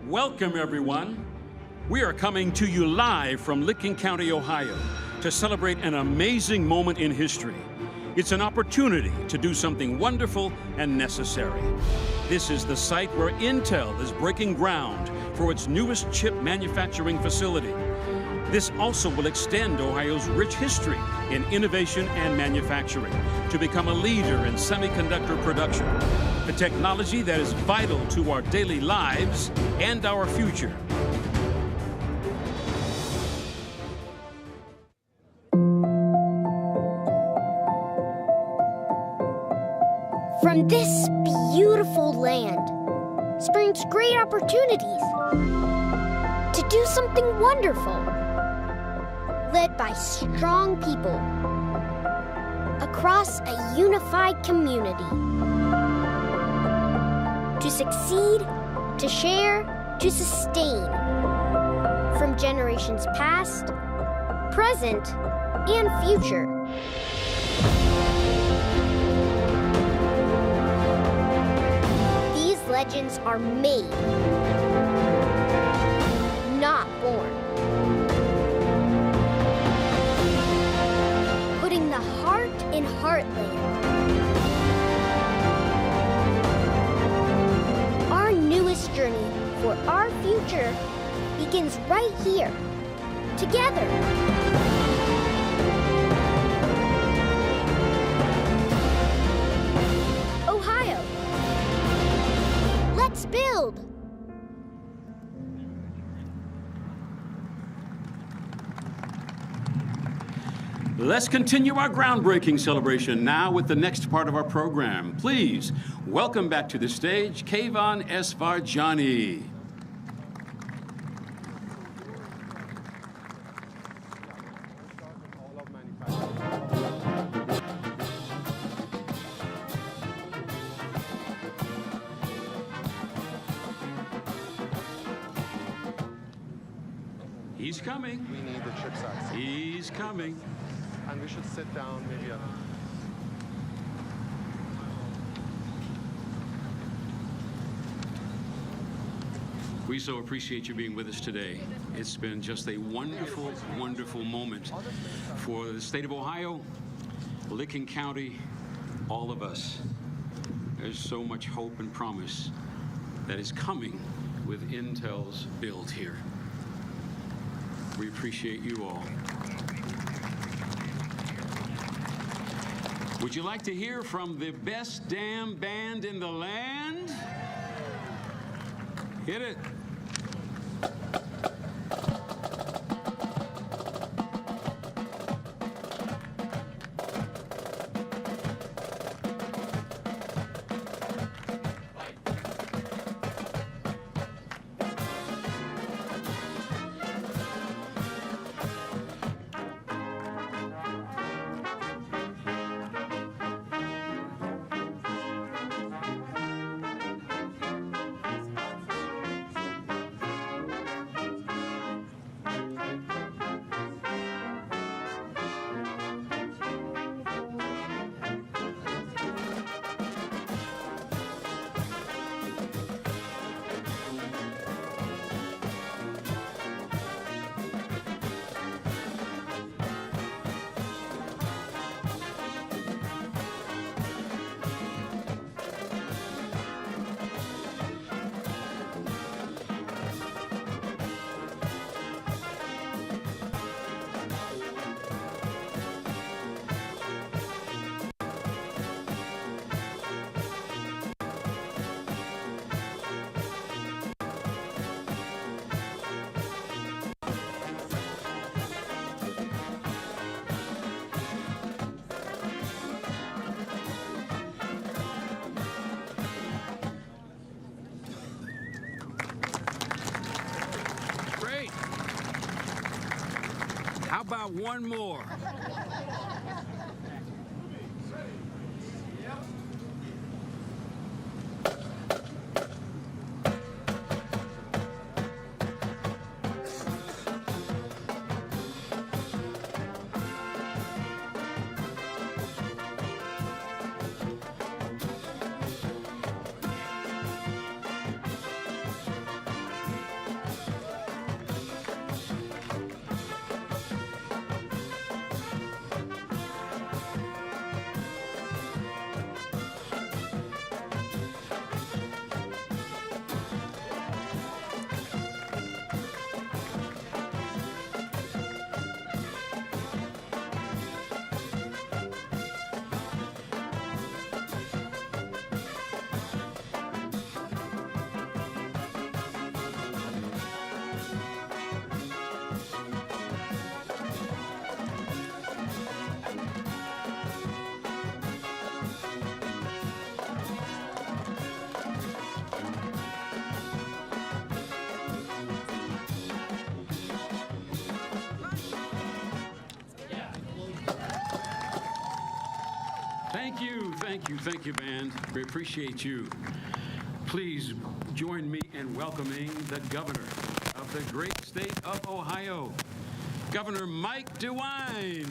Speaker 17: Welcome, everyone. We are coming to you live from Licking County, Ohio, to celebrate an amazing moment in history. It's an opportunity to do something wonderful and necessary. This is the site where Intel is breaking ground for its newest chip manufacturing facility. This also will extend Ohio's rich history in innovation and manufacturing to become a leader in semiconductor production, a technology that is vital to our daily lives and our future.
Speaker 18: From this beautiful land springs great opportunities to do something wonderful, led by strong people across a unified community. To succeed, to share, to sustain, from generations past, present, and future. These legends are made, not born. Putting the heart in heartland. Our newest journey for our future begins right here, together. Ohio, let's build.
Speaker 17: Let's continue our groundbreaking celebration now with the next part of our program. Please welcome back to the stage Kayvon Esfarjani. He's coming.
Speaker 1: We need the chipsets.
Speaker 17: He's coming.
Speaker 1: And we should sit down maybe at...
Speaker 17: We so appreciate you being with us today. It's been just a wonderful, wonderful moment for the state of Ohio, Licking County, all of us. There's so much hope and promise that is coming with Intel's build here. We appreciate you all. Would you like to hear from the best damn band in the land? Hit it. about one more? Thank you, band. We appreciate you. Please join me in welcoming the governor of the great state of Ohio, Governor Mike DeWine.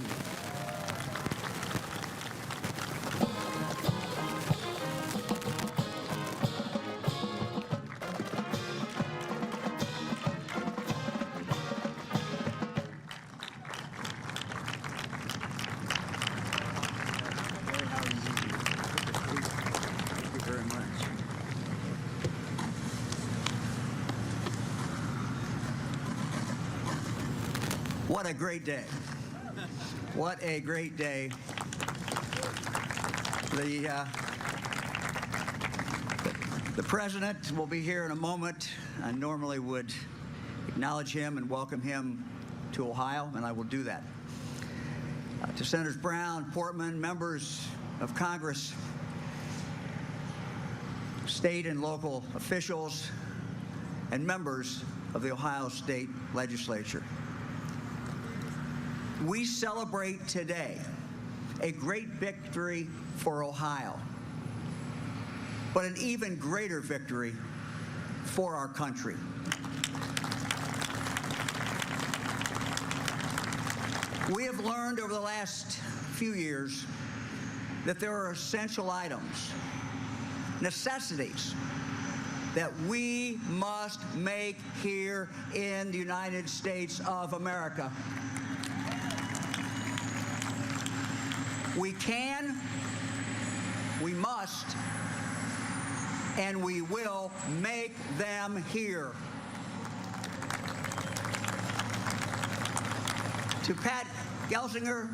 Speaker 19: What a great day. What a great day. The president will be here in a moment. I normally would acknowledge him and welcome him to Ohio, and I will do that. To Senators Brown, Portman, members of Congress, state and local officials, and members of the Ohio State Legislature. We celebrate today a great victory for Ohio, but an even greater victory for our country. We have learned over the last few years that there are essential items, necessities, that we must make here in the United States of America. We can, we must, and we will make them here. To Pat Gelsinger,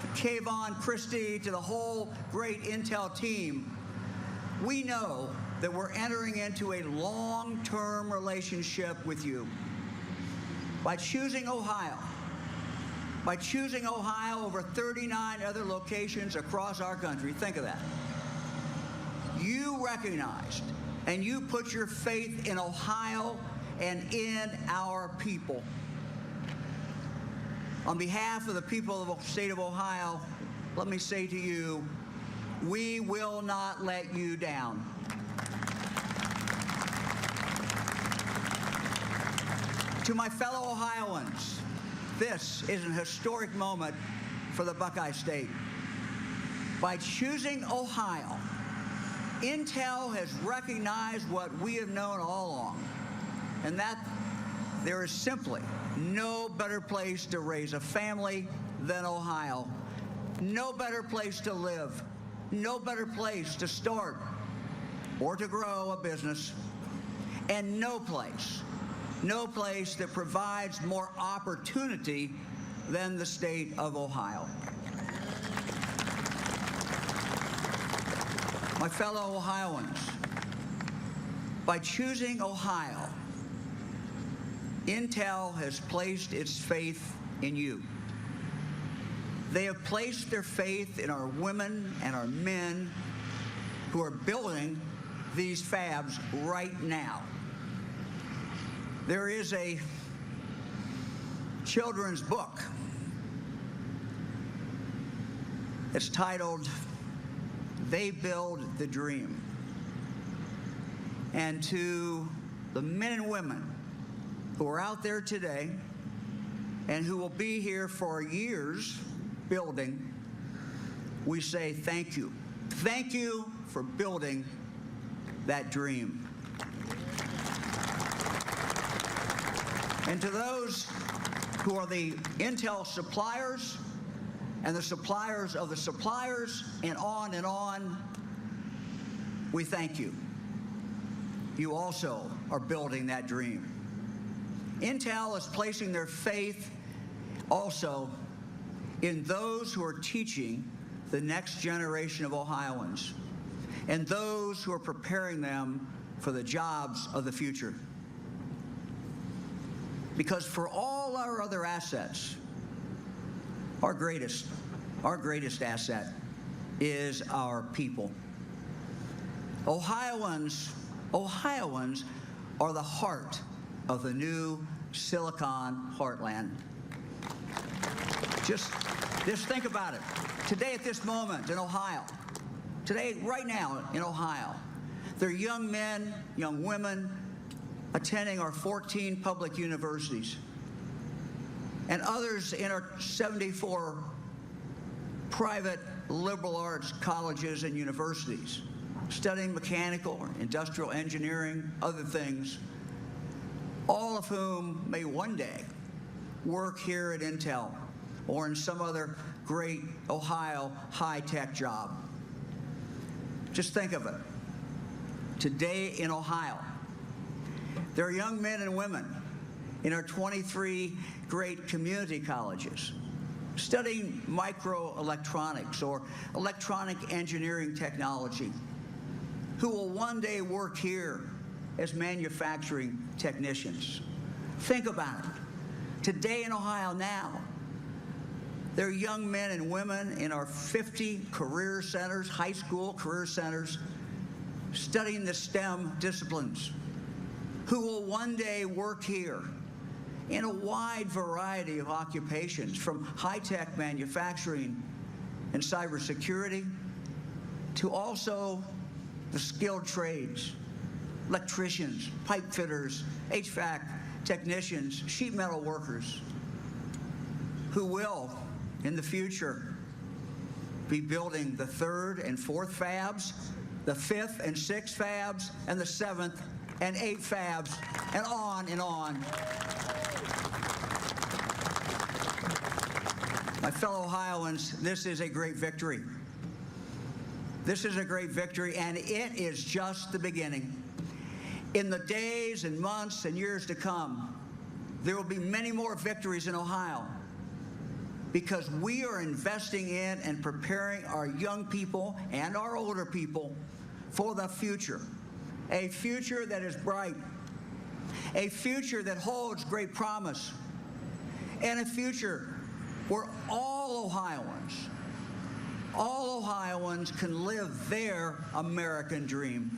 Speaker 19: to Kayvon Christie, to the whole great Intel team, we know that we're entering into a long-term relationship with you. By choosing Ohio over 39 other locations across our country, think of that. You recognized and you put your faith in Ohio and in our people. On behalf of the people of the state of Ohio, let me say to you, we will not let you down. To my fellow Ohioans, this is an historic moment for the Buckeye State. By choosing Ohio, Intel has recognized what we have known all along, and that there is simply no better place to raise a family than Ohio. No better place to live. No better place to start or to grow a business. And no place that provides more opportunity than the state of Ohio. My fellow Ohioans, by choosing Ohio, Intel has placed its faith in you. They have placed their faith in our women and our men who are building these fabs right now. There is a children's book It's titled, They Build the Dream. And to the men and women who are out there today and who will be here for years building, we say thank you. Thank you for building that dream. And to those who are the Intel suppliers and the suppliers of the suppliers and on, we thank you. You also are building that dream. Intel is placing their faith also in those who are teaching the next generation of Ohioans and those who are preparing them for the jobs of the future. Because for all our other assets, our greatest asset is our people. Ohioans are the heart of the new Silicon Heartland. Just think about it. Today, at this moment in Ohio, today, right now in Ohio, there are young men, young women attending our 14 public universities and others in our 74 private liberal arts colleges and universities, studying mechanical or industrial engineering, other things, all of whom may one day work here at Intel or in some other great Ohio high-tech job. Just think of it. Today in Ohio, there are young men and women in our 23 great community colleges studying microelectronics or electronic engineering technology who will one day work here as manufacturing technicians. Think about it. Today in Ohio now, there are young men and women in our 50 career centers, high school career centers, studying the STEM disciplines, who will one day work here in a wide variety of occupations, from high-tech manufacturing and cybersecurity to also the skilled trades, electricians, pipe fitters, HVAC technicians, sheet metal workers, who will, in the future, be building the 3rd and 4th fabs, the 5th and 6th fabs, and the 7th and 8th fabs, and on and on. My fellow Ohioans, this is a great victory. This is a great victory, and it is just the beginning. In the days and months and years to come, there will be many more victories in Ohio because we are investing in and preparing our young people and our older people for the future. A future that is bright, a future that holds great promise, and a future where all Ohioans can live their American dream.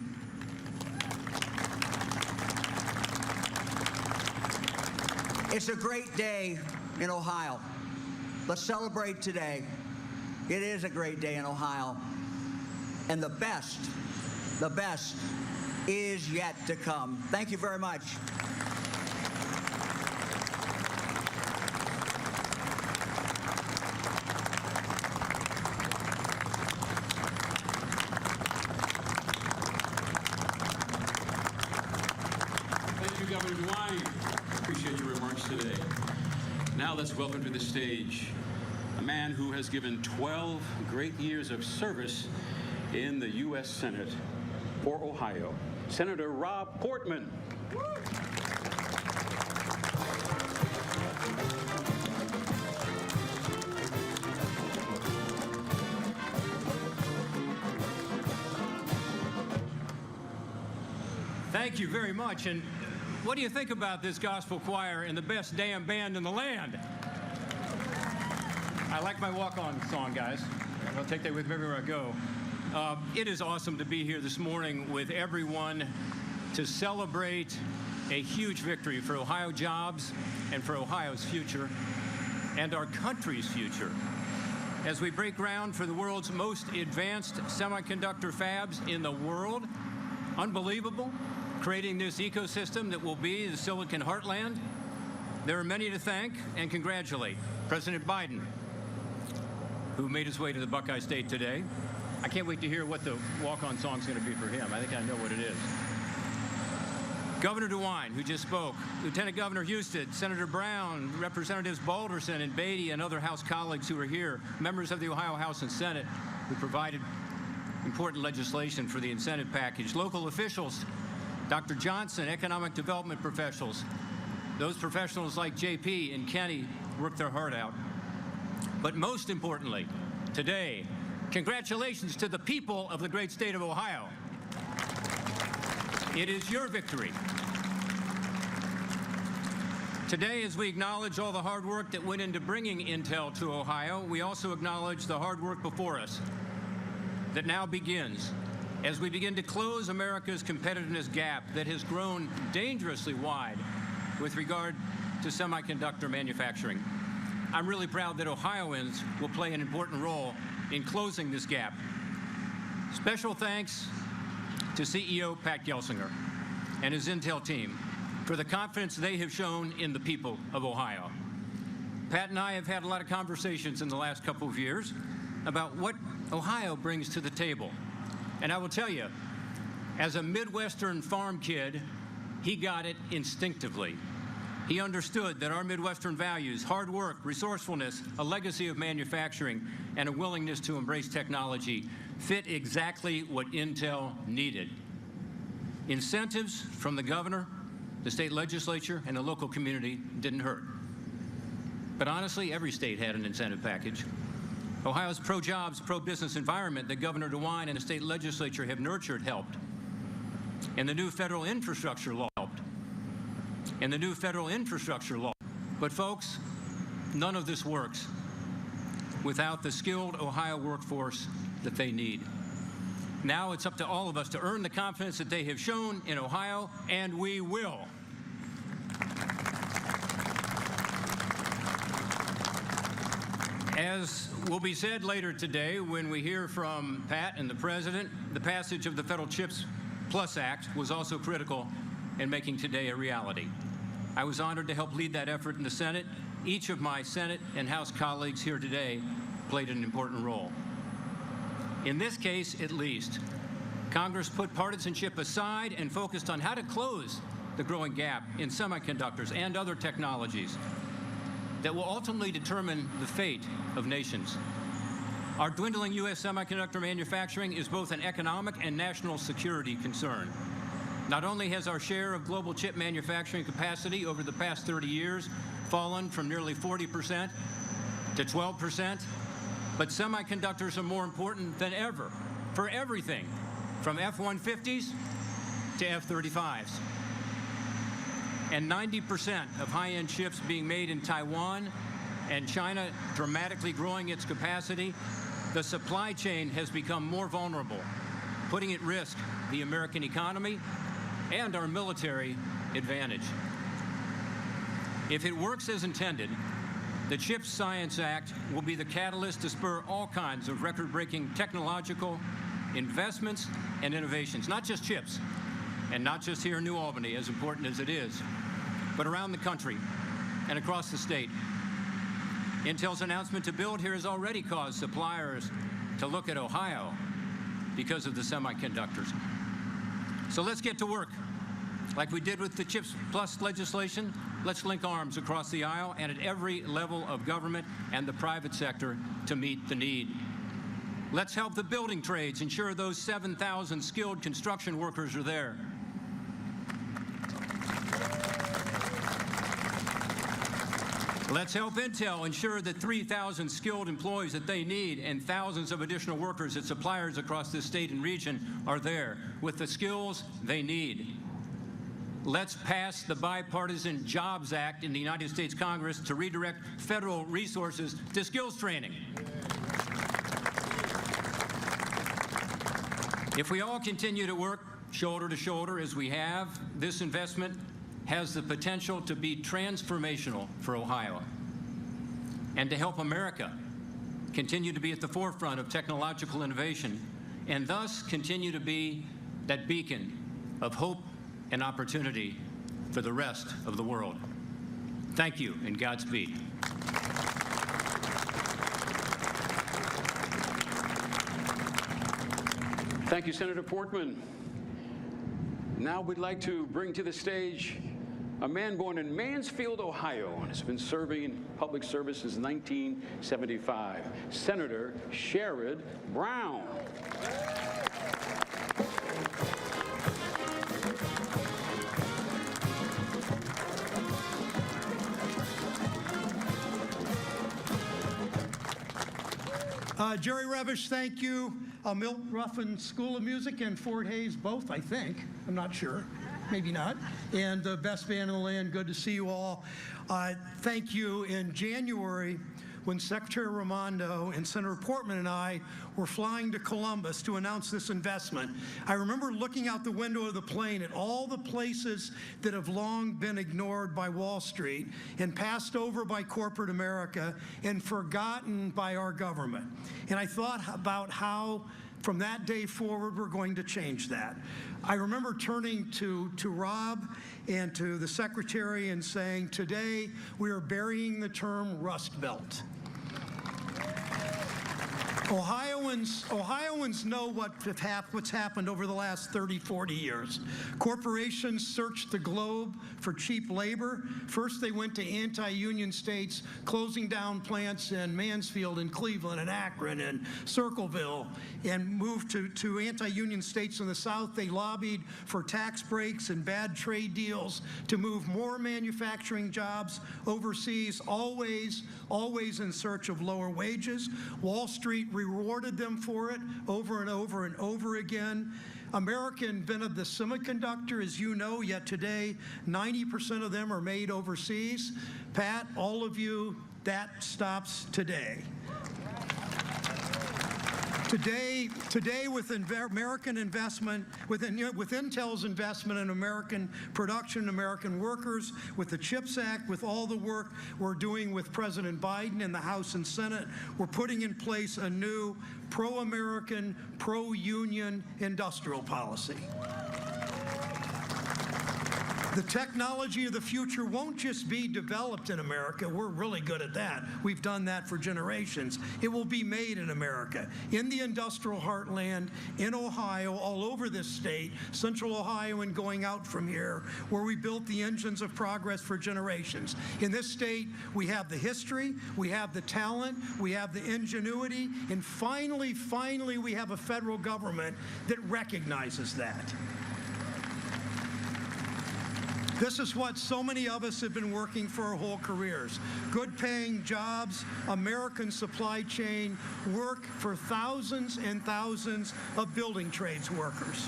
Speaker 19: It's a great day in Ohio. Let's celebrate today. It is a great day in Ohio. And the best is yet to come. Thank you very much.
Speaker 17: Thank you, Governor DeWine. Appreciate your remarks today. Now let's welcome to the stage a man who has given 12 great years of service in the U.S. Senate for Ohio, Senator Rob Portman.
Speaker 20: Thank you very much. And what do you think about this gospel choir and the best damn band in the land? I like my walk-on song, guys. I'll take that with me everywhere I go. It is awesome to be here this morning with everyone to celebrate a huge victory for Ohio jobs and for Ohio's future and our country's future. as we break ground for the world's most advanced semiconductor fabs in the world. Unbelievable, creating this ecosystem that will be the Silicon Heartland. There are many to thank and congratulate. President Biden, who made his way to the Buckeye State today. I can't wait to hear what the walk-on song is going to be for him. I think I know what it is. Governor DeWine, who just spoke, Lieutenant Governor Houston, Senator Brown, Representatives Balderson and Beatty, and other House colleagues who are here, members of the Ohio House and Senate who provided important legislation for the incentive package, local officials, Dr. Johnson, economic development professionals, those professionals like JP and Kenny worked their heart out. But most importantly, today, congratulations to the people of the great state of Ohio. It is your victory. Today, as we acknowledge all the hard work that went into bringing Intel to Ohio, we also acknowledge the hard work before us that now begins as we begin to close America's competitiveness gap that has grown dangerously wide with regard to semiconductor manufacturing. I'm really proud that Ohioans will play an important role in closing this gap. Special thanks to CEO Pat Gelsinger and his Intel team for the confidence they have shown in the people of Ohio. Pat and I have had a lot of conversations in the last couple of years about what Ohio brings to the table. And I will tell you, as a Midwestern farm kid, he got it instinctively. He understood that our Midwestern values, hard work, resourcefulness, a legacy of manufacturing, and a willingness to embrace technology fit exactly what Intel needed. Incentives from the governor, the state legislature, and the local community didn't hurt. But honestly, every state had an incentive package. Ohio's pro-jobs, pro-business environment that Governor DeWine and the state legislature have nurtured helped. And the new federal infrastructure law helped. And the new federal infrastructure law. But folks, none of this works without the skilled Ohio workforce that they need. Now it's up to all of us to earn the confidence that they have shown in Ohio, and we will. As will be said later today when we hear from Pat and the President, the passage of the Federal CHIPS Plus Act was also critical in making today a reality. I was honored to help lead that effort in the Senate. Each of my Senate and House colleagues here today played an important role. In this case, at least, Congress put partisanship aside and focused on how to close the growing gap in semiconductors and other technologies that will ultimately determine the fate of nations. Our dwindling U.S. semiconductor manufacturing is both an economic and national security concern. Not only has our share of global chip manufacturing capacity over the past 30 years fallen from nearly 40% to 12%, but semiconductors are more important than ever for everything from F-150s to F-35s. And 90% of high-end chips being made in Taiwan and China dramatically growing its capacity, the supply chain has become more vulnerable, putting at risk the American economy and our military advantage. If it works as intended, the CHIPS Science Act will be the catalyst to spur all kinds of record-breaking technological investments and innovations, not just chips, and not just here in New Albany, as important as it is, but around the country and across the state. Intel's announcement to build here has already caused suppliers to look at Ohio because of the semiconductors. So let's get to work. Like we did with the CHIPS Plus legislation, let's link arms across the aisle and at every level of government and the private sector to meet the need. Let's help the building trades ensure those 7,000 skilled construction workers are there. Let's help Intel ensure that 3,000 skilled employees that they need and thousands of additional workers at suppliers across this state and region are there with the skills they need. Let's pass the Bipartisan Jobs Act in the United States Congress to redirect federal resources to skills training. If we all continue to work shoulder to shoulder as we have, this investment has the potential to be transformational for Ohio and to help America continue to be at the forefront of technological innovation, and thus continue to be that beacon of hope and opportunity for the rest of the world. Thank you, and Godspeed.
Speaker 17: Thank you, Senator Portman. Now we'd like to bring to the stage a man born in Mansfield, Ohio, and has been serving in public service since 1975, Senator Sherrod Brown.
Speaker 21: Jerry Revish, thank you. Milton Ruffin School of Music and Fort Hayes, both, I think. I'm not sure. Maybe not. And the best band in the land, good to see you all. Thank you. In January, when Secretary Raimondo and Senator Portman and I were flying to Columbus to announce this investment, I remember looking out the window of the plane at all the places that have long been ignored by Wall Street and passed over by corporate America and forgotten by our government. And I thought about how from that day forward, we're going to change that. I remember turning to Rob and to the Secretary and saying, today we are burying the term Rust Belt. Ohioans know what's happened over the last 30, 40 years. Corporations searched the globe for cheap labor. First, they went to anti-union states, closing down plants in Mansfield and Cleveland and Akron and Circleville, and moved to anti-union states in the South. They lobbied for tax breaks and bad trade deals to move more manufacturing jobs overseas, always in search of lower wages. Wall Street rewarded them for it over and over and over again. America invented the semiconductor, as you know, yet today 90% of them are made overseas. Pat, all of you, that stops today. Today, with American investment, with Intel's investment in American production, American workers, with the CHIPS Act, with all the work we're doing with President Biden in the House and Senate, we're putting in place a new pro-American, pro-union industrial policy. The technology of the future won't just be developed in America. We're really good at that. We've done that for generations. It will be made in America, in the industrial heartland, in Ohio, all over this state, Central Ohio and going out from here, where we built the engines of progress for generations. In this state, we have the history, we have the talent, we have the ingenuity, and finally, we have a federal government that recognizes that. This is what so many of us have been working for our whole careers. Good paying jobs, American supply chain, work for thousands and thousands of building trades workers.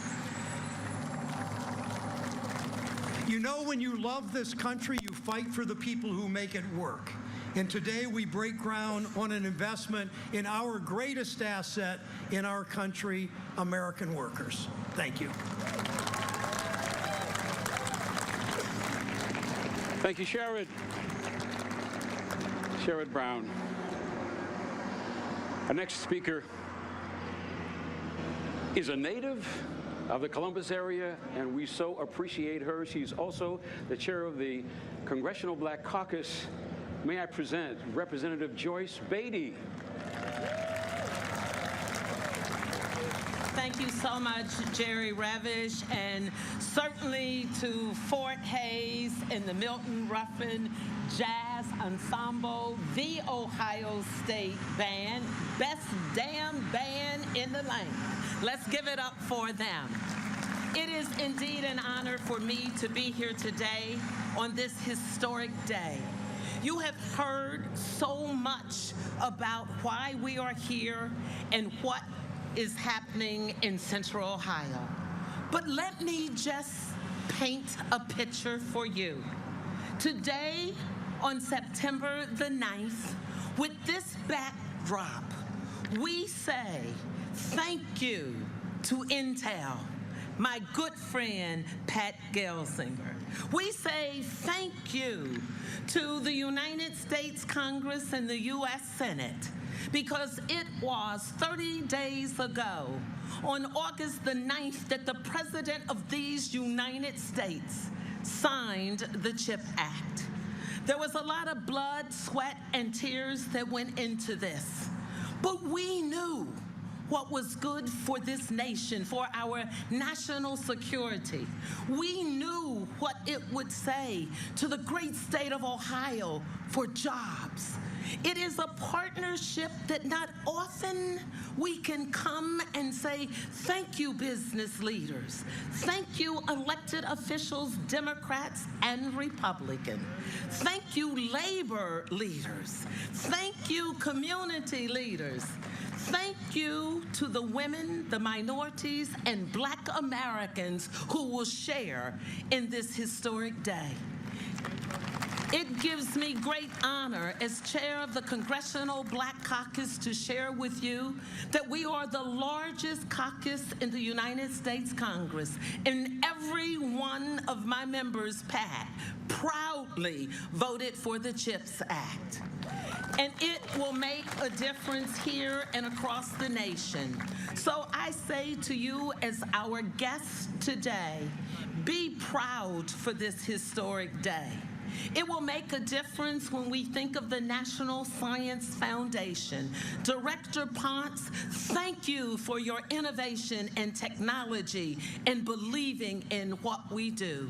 Speaker 21: You know, when you love this country, you fight for the people who make it work. And today we break ground on an investment in our greatest asset in our country, American workers. Thank you.
Speaker 17: Thank you, Sherrod. Sherrod Brown. Our next speaker is a native of the Columbus area, and we so appreciate her. She's also the chair of the Congressional Black Caucus. May I present Representative Joyce Beatty.
Speaker 22: Thank you so much, Jerry Revish, and certainly to Fort Hayes and the Milton Ruffin Jazz Ensemble, the Ohio State Band, best damn band in the land. Let's give it up for them. It is indeed an honor for me to be here today on this historic day. You have heard so much about why we are here and what is happening in Central Ohio. But let me just paint a picture for you. Today, on September the 9th, with this backdrop, we say thank you to Intel, my good friend Pat Gelsinger. We say thank you to the United States Congress and the U.S. Senate. because it was 30 days ago, on August the 9th, that the President of these United States signed the CHIP Act. There was a lot of blood, sweat, and tears that went into this, but we knew what was good for this nation, for our national security. We knew what it would say to the great state of Ohio for jobs. It is a partnership that not often we can come and say, thank you, business leaders. Thank you, elected officials, Democrats and Republicans. Thank you, labor leaders. Thank you, community leaders. Thank you to the women, the minorities, and Black Americans who will share in this historic day. It gives me great honor as chair of the Congressional Black Caucus to share with you that we are the largest caucus in the United States Congress. And every one of my members, Pat, proudly voted for the CHIPS Act. And it will make a difference here and across the nation. So I say to you as our guest today, be proud for this historic day. It will make a difference when we think of the National Science Foundation. Director Ponce, thank you for your innovation and technology and believing in what we do.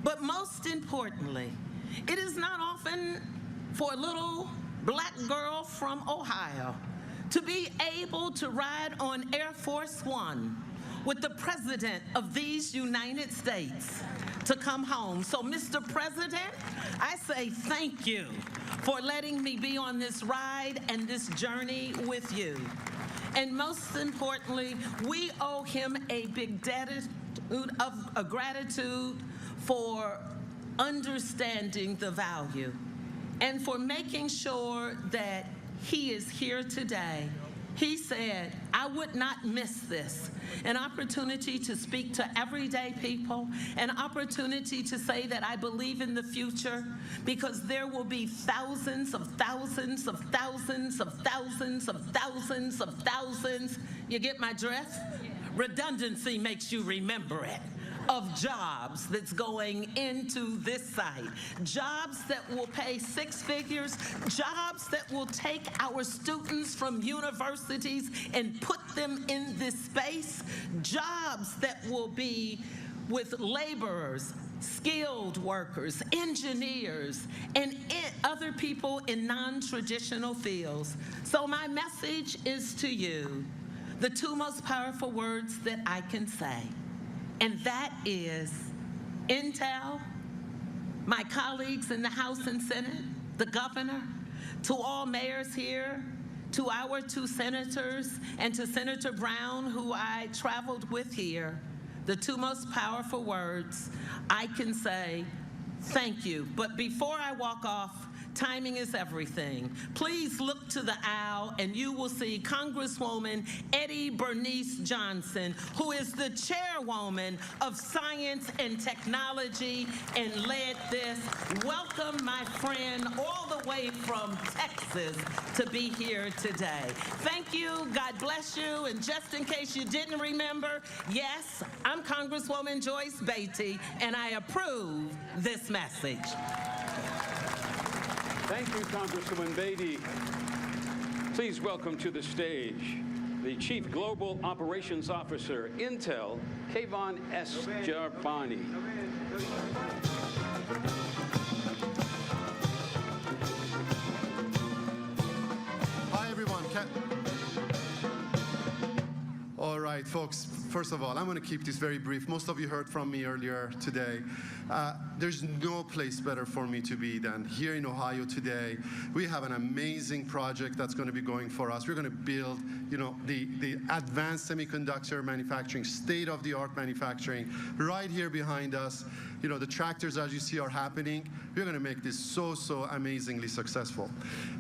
Speaker 22: But most importantly, it is not often for a little Black girl from Ohio to be able to ride on Air Force One with the President of these United States to come home. So, Mr. President, I say thank you for letting me be on this ride and this journey with you. And most importantly, we owe him a big gratitude for understanding the value and for making sure that he is here today. He said, I would not miss this. An opportunity to speak to everyday people, an opportunity to say that I believe in the future, because there will be thousands of thousands of thousands of thousands of thousands of thousands. You get my drift? Redundancy makes you remember it. Of jobs that's going into this site. Jobs that will pay six figures, jobs that will take our students from universities and put them in this space, jobs that will be with laborers, skilled workers, engineers, and other people in non-traditional fields. So my message is to you, the two most powerful words that I can say. And that is Intel, my colleagues in the House and Senate, the governor, to all mayors here, to our two senators, and to Senator Brown, who I traveled with here, the two most powerful words I can say, thank you. But before I walk off, timing is everything. Please look to the aisle and you will see Congresswoman Eddie Bernice Johnson, who is the chairwoman of Science and Technology and led this. Welcome, my friend, all the way from Texas to be here today. Thank you, God bless you, and just in case you didn't remember, yes, I'm Congresswoman Joyce Beatty, and I approve this message.
Speaker 16: Thank you, Congresswoman Beatty. Please welcome to the stage the Chief Global Operations Officer, Intel, Kayvon S. Jarbani.
Speaker 1: Hi, everyone. All right, folks, first of all, I'm going to keep this very brief. Most of you heard from me earlier today. There's no place better for me to be than here in Ohio today. We have an amazing project that's going to be going for us. We're going to build, the advanced semiconductor manufacturing, state-of-the-art manufacturing right here behind us. The tractors, as you see, are happening. We're going to make this so amazingly successful.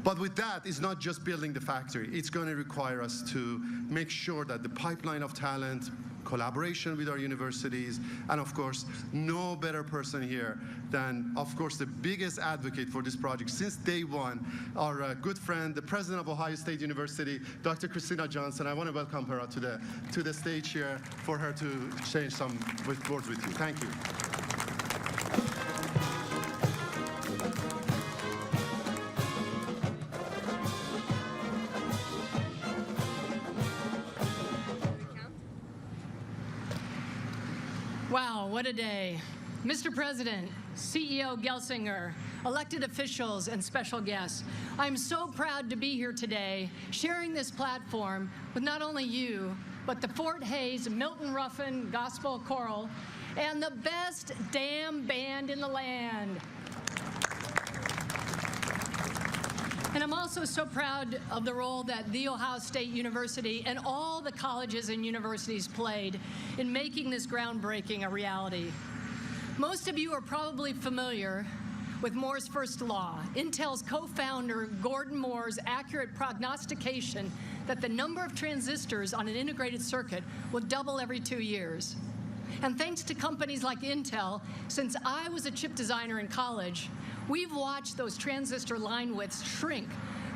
Speaker 1: But with that, it's not just building the factory. It's going to require us to make sure that the pipeline of talent, collaboration with our universities, and of course, no better person here than, of course, the biggest advocate for this project since day one, our good friend, the president of Ohio State University, Dr. Christina Johnson. I want to welcome her to the stage here for her to exchange some words with you. Thank you.
Speaker 3: Wow, what a day. Mr. President, CEO Gelsinger, elected officials, and special guests, I'm so proud to be here today sharing this platform with not only you, but the Fort Hays Milton Ruffin Gospel Choral and the best damn band in the land. And I'm also so proud of the role that The Ohio State University and all the colleges and universities played in making this groundbreaking a reality. Most of you are probably familiar with Moore's first law, Intel's co-founder Gordon Moore's accurate prognostication that the number of transistors on an integrated circuit will double every 2 years. And thanks to companies like Intel, since I was a chip designer in college, we've watched those transistor line widths shrink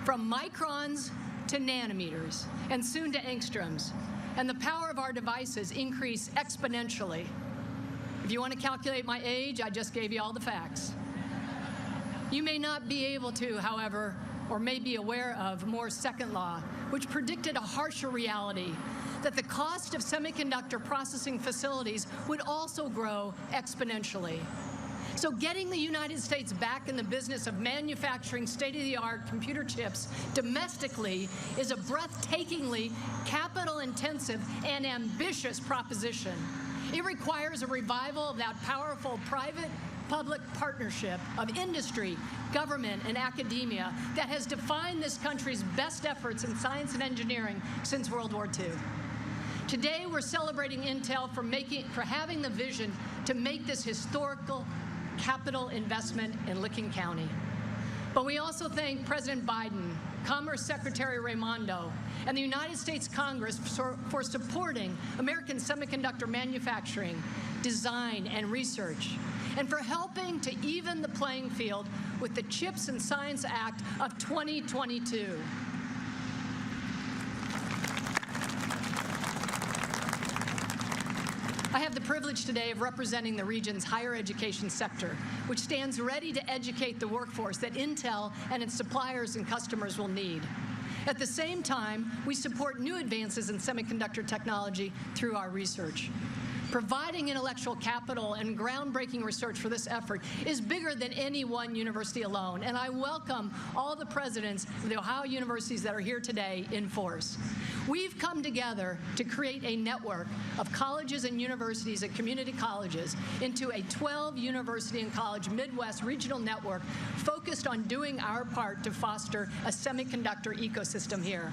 Speaker 3: from microns to nanometers and soon to angstroms, and the power of our devices increase exponentially. If you want to calculate my age, I just gave you all the facts. You may not be able to, however, or may be aware of Moore's second law, which predicted a harsher reality, that the cost of semiconductor processing facilities would also grow exponentially. So getting the United States back in the business of manufacturing state-of-the-art computer chips domestically is a breathtakingly capital-intensive and ambitious proposition. It requires a revival of that powerful private-public partnership of industry, government, and academia that has defined this country's best efforts in science and engineering since World War II. Today, we're celebrating Intel for having the vision to make this historical capital investment in Licking County. But we also thank President Biden, Commerce Secretary Raimondo, and the United States Congress for supporting American semiconductor manufacturing, design, and research, and for helping to even the playing field with the CHIPS and Science Act of 2022. I have the privilege today of representing the region's higher education sector, which stands ready to educate the workforce that Intel and its suppliers and customers will need. At the same time, we support new advances in semiconductor technology through our research. Providing intellectual capital and groundbreaking research for this effort is bigger than any one university alone, and I welcome all the presidents of the Ohio universities that are here today in force. We've come together to create a network of colleges and universities and community colleges into a 12-university and college Midwest regional network focused on doing our part to foster a semiconductor ecosystem here.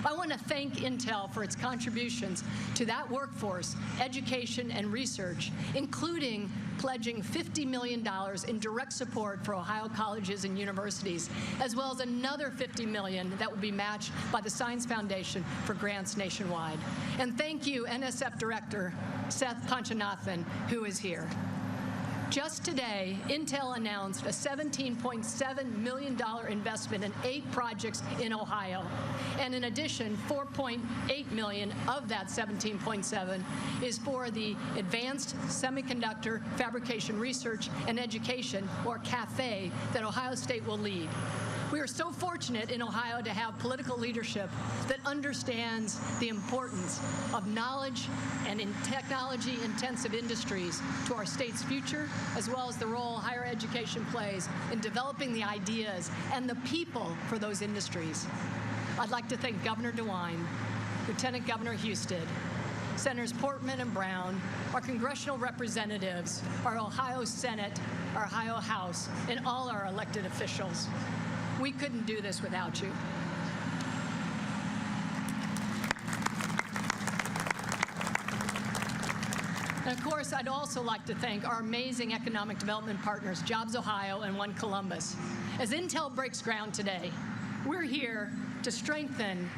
Speaker 3: I want to thank Intel for its contributions to that workforce, education, and research, including pledging $50 million in direct support for Ohio colleges and universities, as well as another $50 million that will be matched by the Science Foundation for grants nationwide. And thank you, NSF Director Seth Panchanathan, who is here. Just today, Intel announced a $17.7 million investment in 8 projects in Ohio. And in addition, $4.8 million of that $17.7 is for the Advanced Semiconductor Fabrication Research and Education, or CAFE, that Ohio State will lead. We are so fortunate in Ohio to have political leadership that understands the importance of knowledge and in technology-intensive industries to our state's future, as well as the role higher education plays in developing the ideas and the people for those industries. I'd like to thank Governor DeWine, Lieutenant Governor Husted, Senators Portman and Brown, our congressional representatives, our Ohio Senate, our Ohio House, and all our elected officials. We couldn't do this without you. And of course, I'd also like to thank our amazing economic development partners, Jobs Ohio and One Columbus. As Intel breaks ground today, we're here to strengthen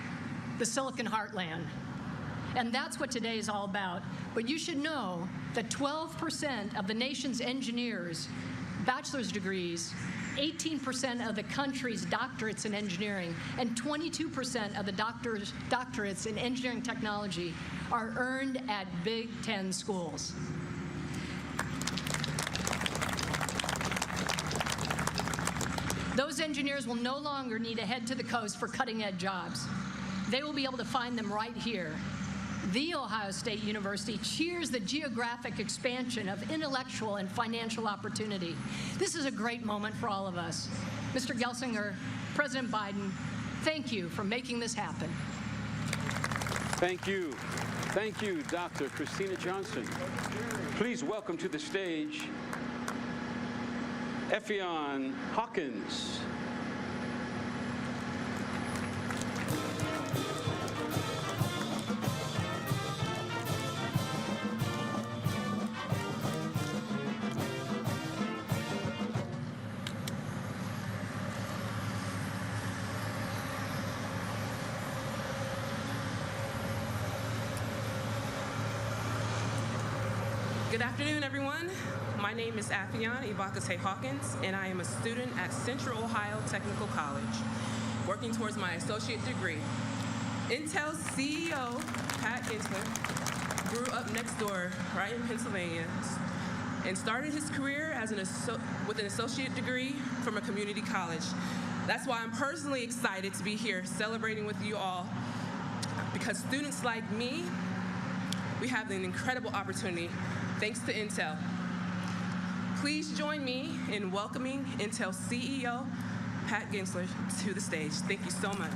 Speaker 3: the Silicon Heartland. And that's what today is all about. But you should know that 12% of the nation's engineers, bachelor's degrees, 18% of the country's doctorates in engineering, and 22% of the doctorates in engineering technology are earned at Big Ten schools. Those engineers will no longer need to head to the coast for cutting-edge jobs. They will be able to find them right here. The Ohio State University cheers the geographic expansion of intellectual and financial opportunity. This is a great moment for all of us. Mr. Gelsinger, President Biden, thank you for making this happen.
Speaker 16: Thank you. Thank you, Dr. Christina Johnson. Please welcome to the stage Effion Hawkins.
Speaker 6: Good afternoon, everyone. My name is Effion Ibakase Hawkins, and I am a student at Central Ohio Technical College, working towards my associate degree. Intel's CEO, Pat Ginsler, grew up next door, right in Pennsylvania, and started his career as with an associate degree from a community college. That's why I'm personally excited to be here celebrating with you all, because students like me, we have an incredible opportunity thanks to Intel. Please join me in welcoming Intel CEO, Pat Ginsler, to the stage. Thank you so much.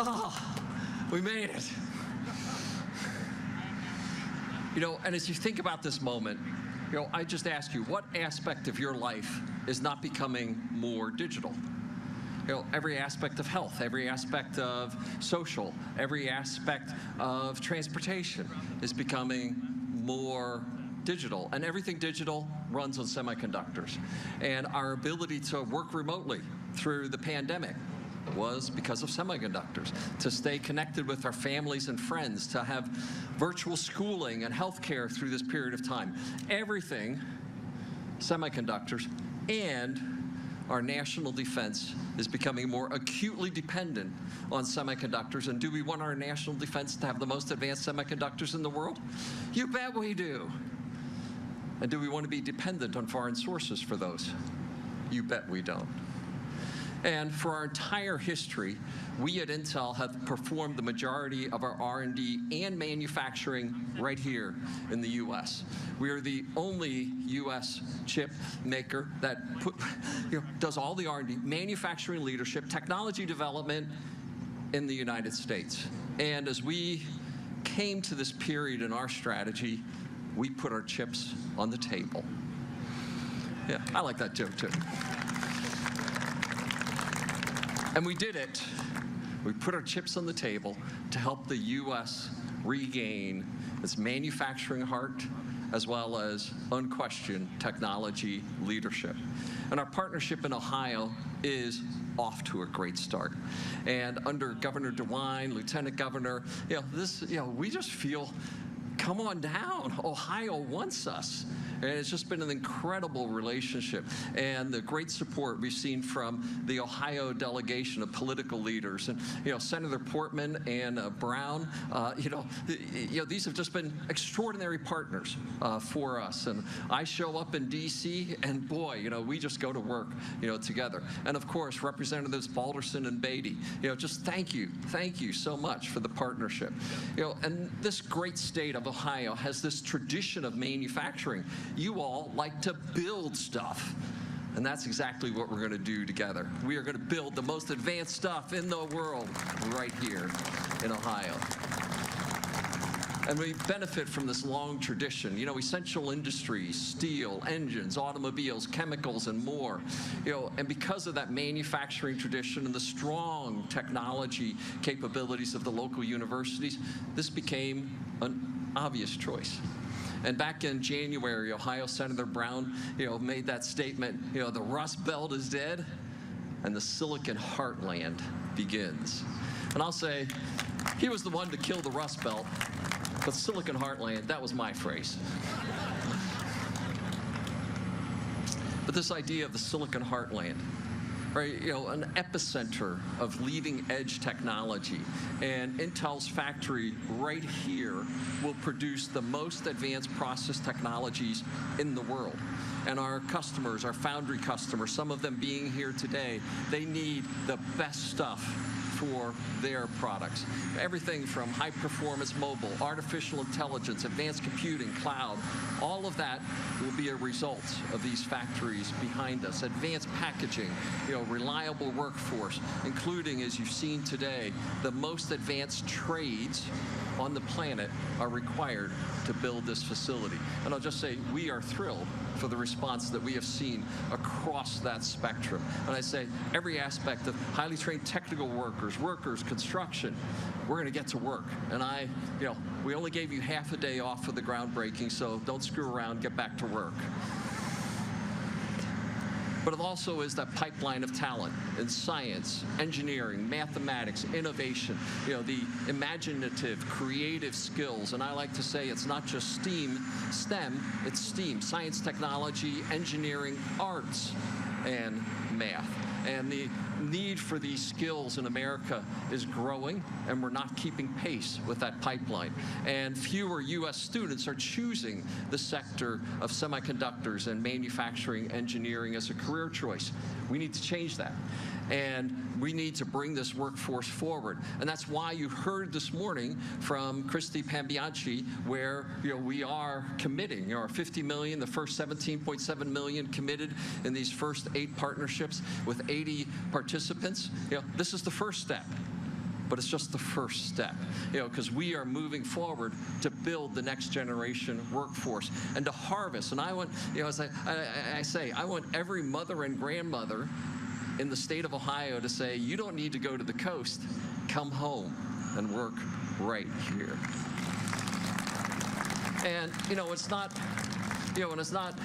Speaker 8: Oh, we made it. You know, and as you think about this moment, you know, I just ask you, what aspect of your life is not becoming more digital? You know, every aspect of health, every aspect of social, every aspect of transportation is becoming more digital, and everything digital runs on semiconductors. And our ability to work remotely through the pandemic was because of semiconductors, to stay connected with our families and friends, to have virtual schooling and healthcare through this period of time. Everything, semiconductors, and our national defense is becoming more acutely dependent on semiconductors. And do we want our national defense to have the most advanced semiconductors in the world? You bet we do. And do we want to be dependent on foreign sources for those? You bet we don't. And for our entire history, we at Intel have performed the majority of our R&D and manufacturing right here in the U.S. We are the only U.S. chip maker that does all the R&D, manufacturing leadership, technology development in the United States. And as we came to this period in our strategy, we put our chips on the table. Yeah, I like that joke too. And we did it. We put our chips on the table to help the U.S. regain its manufacturing heart, as well as unquestioned technology leadership. And our partnership in Ohio is off to a great start. And under Governor DeWine, Lieutenant Governor, we just feel, come on down. Ohio wants us. And it's just been an incredible relationship, and the great support we've seen from the Ohio delegation of political leaders, and Senator Portman and Brown. These have just been extraordinary partners for us. And I show up in D.C. and boy, we just go to work, together. And of course, Representatives Balderson and Beatty. Just thank you so much for the partnership. And this great state of Ohio has this tradition of manufacturing. You all like to build stuff, and that's exactly what we're going to do together. We are going to build the most advanced stuff in the world right here in Ohio. And we benefit from this long tradition. You know, essential industries, steel, engines, automobiles, chemicals, and more. You know, and because of that manufacturing tradition and the strong technology capabilities of the local universities, this became an obvious choice. And back in January, Ohio Senator Brown, you know, made that statement, you know, the Rust Belt is dead and the Silicon Heartland begins. And I'll say, he was the one to kill the Rust Belt, but Silicon Heartland, that was my phrase. But this idea of the Silicon Heartland, right, you know, an epicenter of leading edge technology, and Intel's factory right here will produce the most advanced process technologies in the world. And our customers, our foundry customers, some of them being here today, they need the best stuff for their products. Everything from high-performance mobile, artificial intelligence, advanced computing, cloud, all of that will be a result of these factories behind us. Advanced packaging, you know, reliable workforce, including, as you've seen today, the most advanced trades on the planet are required to build this facility. And I'll just say, we are thrilled for the response that we have seen across that spectrum. And I say, every aspect of highly trained technical workers, construction, we're going to get to work. And you know, we only gave you half a day off for the groundbreaking, so don't screw around, get back to work. But it also is that pipeline of talent in science, engineering, mathematics, innovation, you know, the imaginative, creative skills. And I like to say it's not just STEM, it's STEAM, science, technology, engineering, arts, and math. And the need for these skills in America is growing, and we're not keeping pace with that pipeline. And fewer U.S. students are choosing the sector of semiconductors and manufacturing engineering as a career choice. We need to change that. And we need to bring this workforce forward. And that's why you heard this morning from Christy Pambianchi, where, you know, we are committing, you know, our $50 million, the first $17.7 million committed in these first 8 partnerships with 80 participants. You know, this is the first step. But it's just the first step, you know, because we are moving forward to build the next generation workforce and to harvest. And I want, you know, as I say, I want every mother and grandmother in the state of Ohio to say, you don't need to go to the coast, come home and work right here. And, you know, it's not, you know, and it's not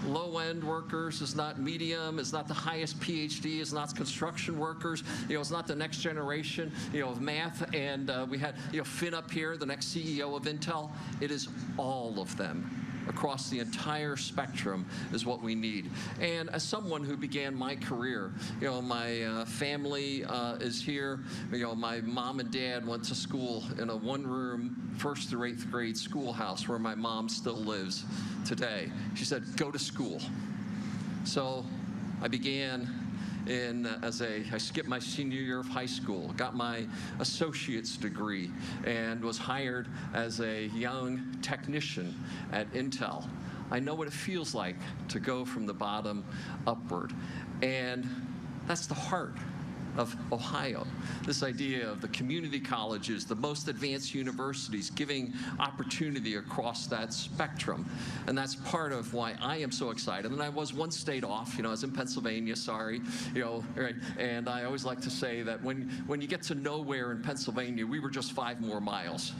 Speaker 8: low-end workers, it's not medium, it's not the highest PhD, it's not construction workers, you know, it's not the next generation, you know, of math. And we had, you know, Finn up here, the next CEO of Intel. It is all of them. Across the entire spectrum is what we need. And as someone who began my career, you know, my family is here. You know, my mom and dad went to school in a one-room 1st through 8th grade schoolhouse where my mom still lives today. She said, go to school. So I began I skipped my senior year of high school, got my associate's degree, and was hired as a young technician at Intel. I know what it feels like to go from the bottom upward. And that's the heart of Ohio. This idea of the community colleges, the most advanced universities, giving opportunity across that spectrum. And that's part of why I am so excited. And I was one state off, you know, I was in Pennsylvania, sorry, you know, right? And I always like to say that when you get to nowhere in Pennsylvania, we were just 5 more miles.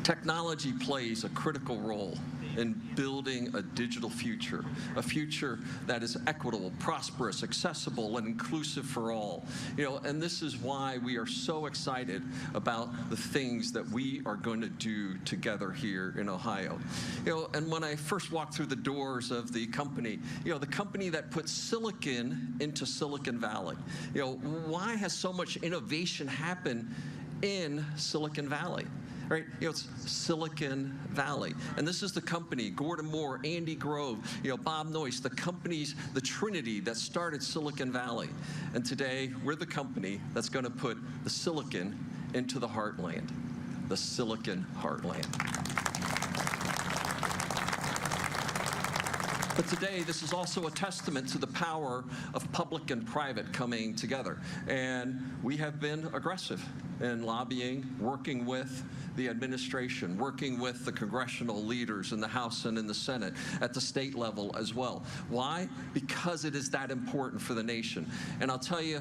Speaker 8: Technology plays a critical role in building a digital future, a future that is equitable, prosperous, accessible, and inclusive for all. You know, and this is why we are so excited about the things that we are going to do together here in Ohio. You know, and when I first walked through the doors of the company, you know, the company that put silicon into Silicon Valley, you know, why has so much innovation happened in Silicon Valley? Right, you know, it's Silicon Valley, and this is the company, Gordon Moore, Andy Grove, you know, Bob Noyce, the companies, the trinity that started Silicon Valley. And today, we're the company that's going to put the silicon into the heartland, the Silicon Heartland. But today, this is also a testament to the power of public and private coming together. And we have been aggressive in lobbying, working with the administration, working with the congressional leaders in the House and in the Senate, at the state level as well. Why? Because it is that important for the nation. And I'll tell you,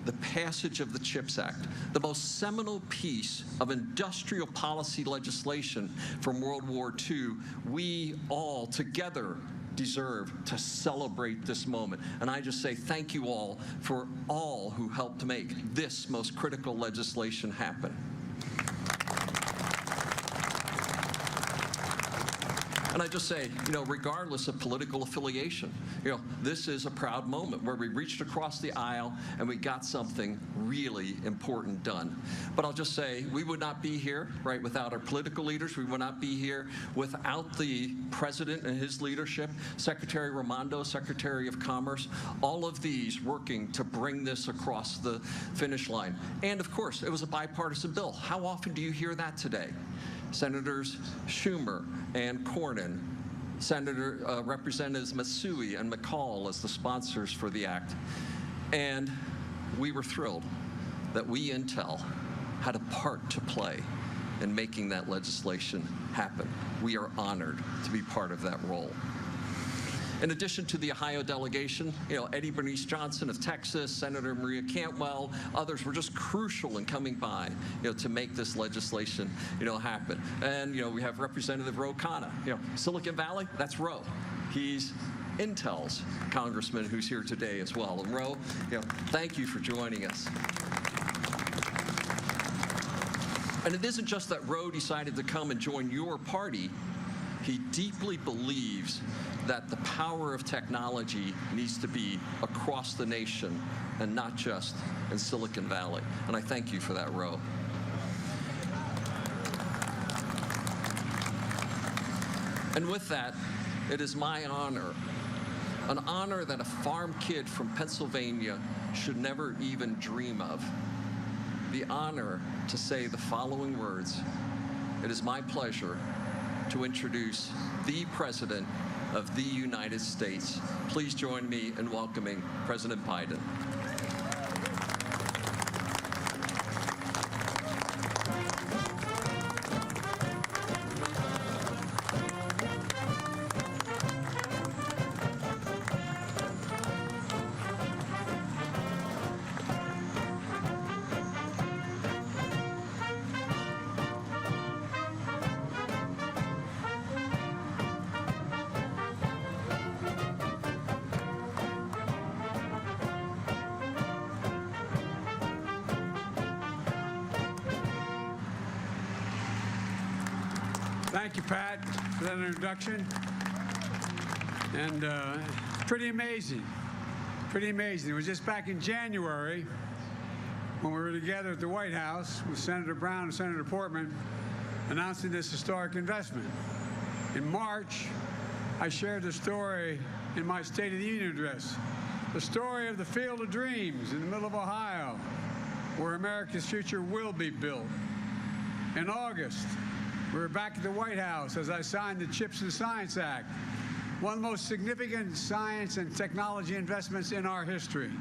Speaker 8: the passage of the CHIPS Act, the most seminal piece of industrial policy legislation from World War II, we all together deserve to celebrate this moment. And I just say thank you all for all who helped make this most critical legislation happen. And I just say, regardless of political affiliation, this is a proud moment where we reached across the aisle and we got something really important done. But I'll just say, we would not be here, right, without our political leaders. We would not be here without the President and his leadership, Secretary Raimondo, Secretary of Commerce, all of these working to bring this across the finish line. And of course, it was a bipartisan bill. How often do you hear that today? Senators Schumer and Cornyn, Representatives Matsui and McCall as the sponsors for the act. And we were thrilled that we, Intel, had a part to play in making that legislation happen. We are honored to be part of that role. In addition to the Ohio delegation, Eddie Bernice Johnson of Texas, Senator Maria Cantwell, others were just crucial in coming by, to make this legislation, happen. And, we have Representative Ro Khanna. Silicon Valley, that's Ro. He's Intel's congressman who's here today as well. And Ro, thank you for joining us. And it isn't just that Ro decided to come and join your party. He deeply believes that the power of technology needs to be across the nation and not just in Silicon Valley. And I thank you for that, Ro. And with that, it is my honor, an honor that a farm kid from Pennsylvania should never even dream of, the honor to say the following words. It is my pleasure to introduce the President of the United States. Please join me in welcoming President Biden.
Speaker 4: Thank you, Pat, for that introduction. And pretty amazing. Pretty amazing. It was just back in January when we were together at the White House with Senator Brown and Senator Portman announcing this historic investment. In March, I shared the story in my State of the Union address, the story of the Field of Dreams in the middle of Ohio, where America's future will be built. In August, we were back at the White House as I signed the CHIPS and Science Act, one of the most significant science and technology investments in our history.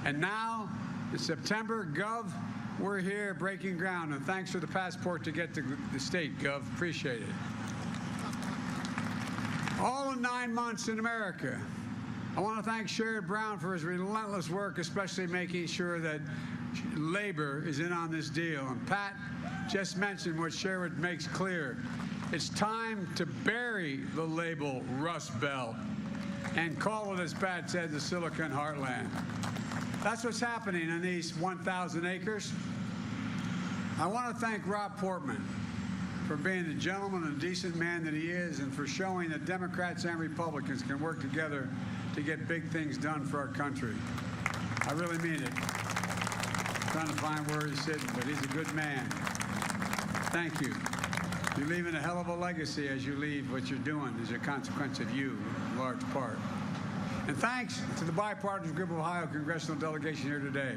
Speaker 4: And now, in September, Gov, we're here breaking ground, and thanks for the passport to get to the state, Gov. Appreciate it. All in 9 months in America. I want to thank Sherrod Brown for his relentless work, especially making sure that labor is in on this deal. And Pat just mentioned what Sherrod makes clear. It's time to bury the label Rust Belt and call it, as Pat said, the Silicon Heartland. That's what's happening in these 1,000 acres. I want to thank Rob Portman for being the gentleman and decent man that he is, and for showing that Democrats and Republicans can work together to get big things done for our country. I really mean it. I'm trying to find where he's sitting, but he's a good man. Thank you. You're leaving a hell of a legacy as you leave what you're doing as a consequence of you, in large part. And thanks to the bipartisan group of Ohio congressional delegation here today.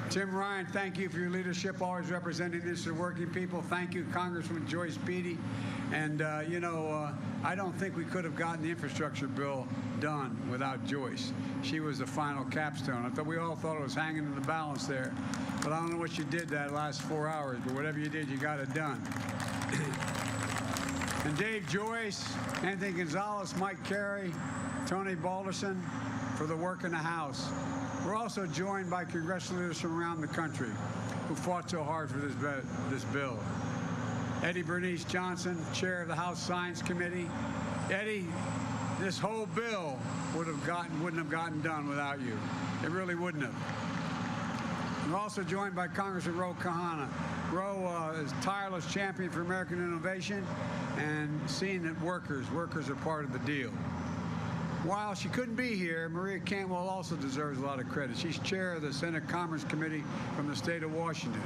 Speaker 4: Tim Ryan, thank you for your leadership, always representing the interests of working people. Thank you, Congressman Joyce Beatty. And, I don't think we could have gotten the infrastructure bill done without Joyce. She was the final capstone. We all thought it was hanging in the balance there. But I don't know what you did that last 4 hours, but whatever you did, you got it done. And Dave Joyce, Anthony Gonzalez, Mike Carey, Tony Balderson for the work in the House. We're also joined by congressional leaders from around the country who fought so hard for this bill. Eddie Bernice Johnson, chair of the House Science Committee. Eddie, this whole bill wouldn't have gotten done without you. It really wouldn't have. We're also joined by Congressman Ro Khanna. Ro is a tireless champion for American innovation and seeing that workers are part of the deal. While she couldn't be here, Maria Cantwell also deserves a lot of credit. She's chair of the Senate Commerce Committee from the state of Washington.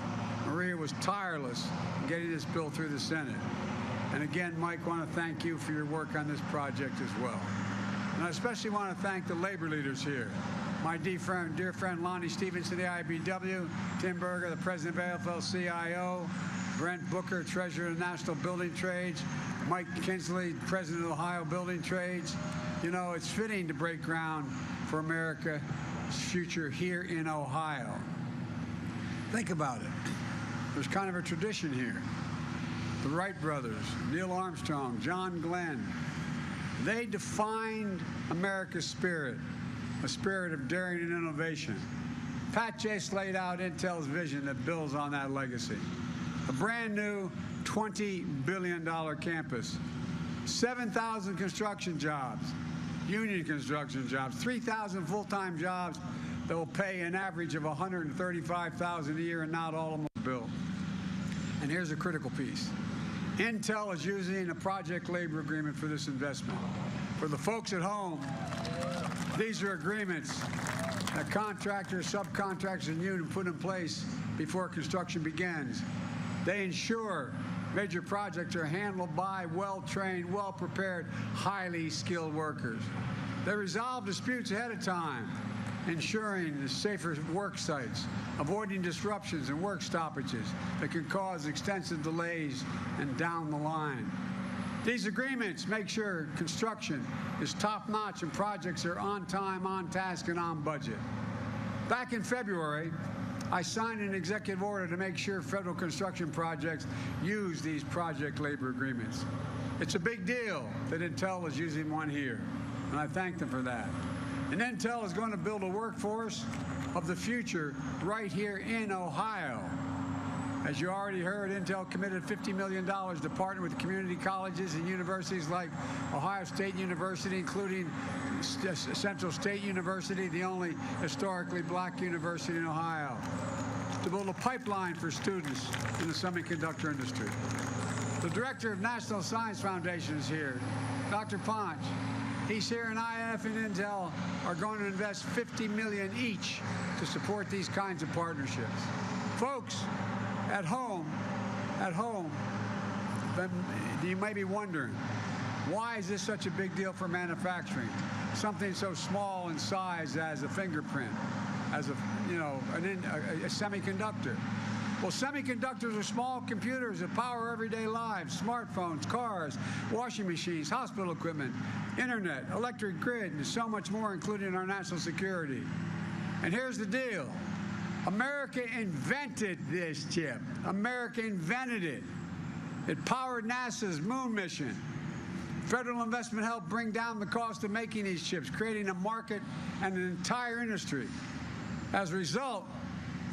Speaker 4: Maria was tireless in getting this bill through the Senate. And again, Mike, I want to thank you for your work on this project as well. And I especially want to thank the labor leaders here. My dear friend Lonnie Stevenson, the IBW, Tim Berger, the president of AFL-CIO, Brent Booker, treasurer of the National Building Trades, Mike Kinsley, president of Ohio Building Trades. You know, it's fitting to break ground for America's future here in Ohio. Think about it. There's kind of a tradition here. The Wright brothers, Neil Armstrong, John Glenn, they defined America's spirit, a spirit of daring and innovation. Pat Chase laid out Intel's vision that builds on that legacy. A brand new $20 billion campus, 7,000 construction jobs, union construction jobs, 3,000 full-time jobs that will pay an average of $135,000 a year, and not all of them are built. And here's a critical piece. Intel is using a project labor agreement for this investment. For the folks at home, these are agreements that contractors, subcontractors, and unions put in place before construction begins. They ensure major projects are handled by well-trained, well-prepared, highly skilled workers. They resolve disputes ahead of time, ensuring safer work sites, avoiding disruptions and work stoppages that can cause extensive delays and down the line. These agreements make sure construction is top-notch and projects are on time, on task, and on budget. Back in February, I signed an executive order to make sure federal construction projects use these project labor agreements. It's a big deal that Intel is using one here, and I thank them for that. And Intel is going to build a workforce of the future right here in Ohio. As you already heard, Intel committed $50 million to partner with community colleges and universities like Ohio State University, including Central State University, the only historically black university in Ohio, to build a pipeline for students in the semiconductor industry. The director of National Science Foundation is here, Dr. Ponch. He's here, and IF and Intel are going to invest $50 million each to support these kinds of partnerships. Folks, at home, you may be wondering, why is this such a big deal for manufacturing? Something so small in size as a fingerprint, as a semiconductor. Well, semiconductors are small computers that power everyday lives, smartphones, cars, washing machines, hospital equipment, internet, electric grid, and so much more, including our national security. And here's the deal. America invented this chip. America invented it. It powered NASA's moon mission. Federal investment helped bring down the cost of making these chips, creating a market and an entire industry. As a result,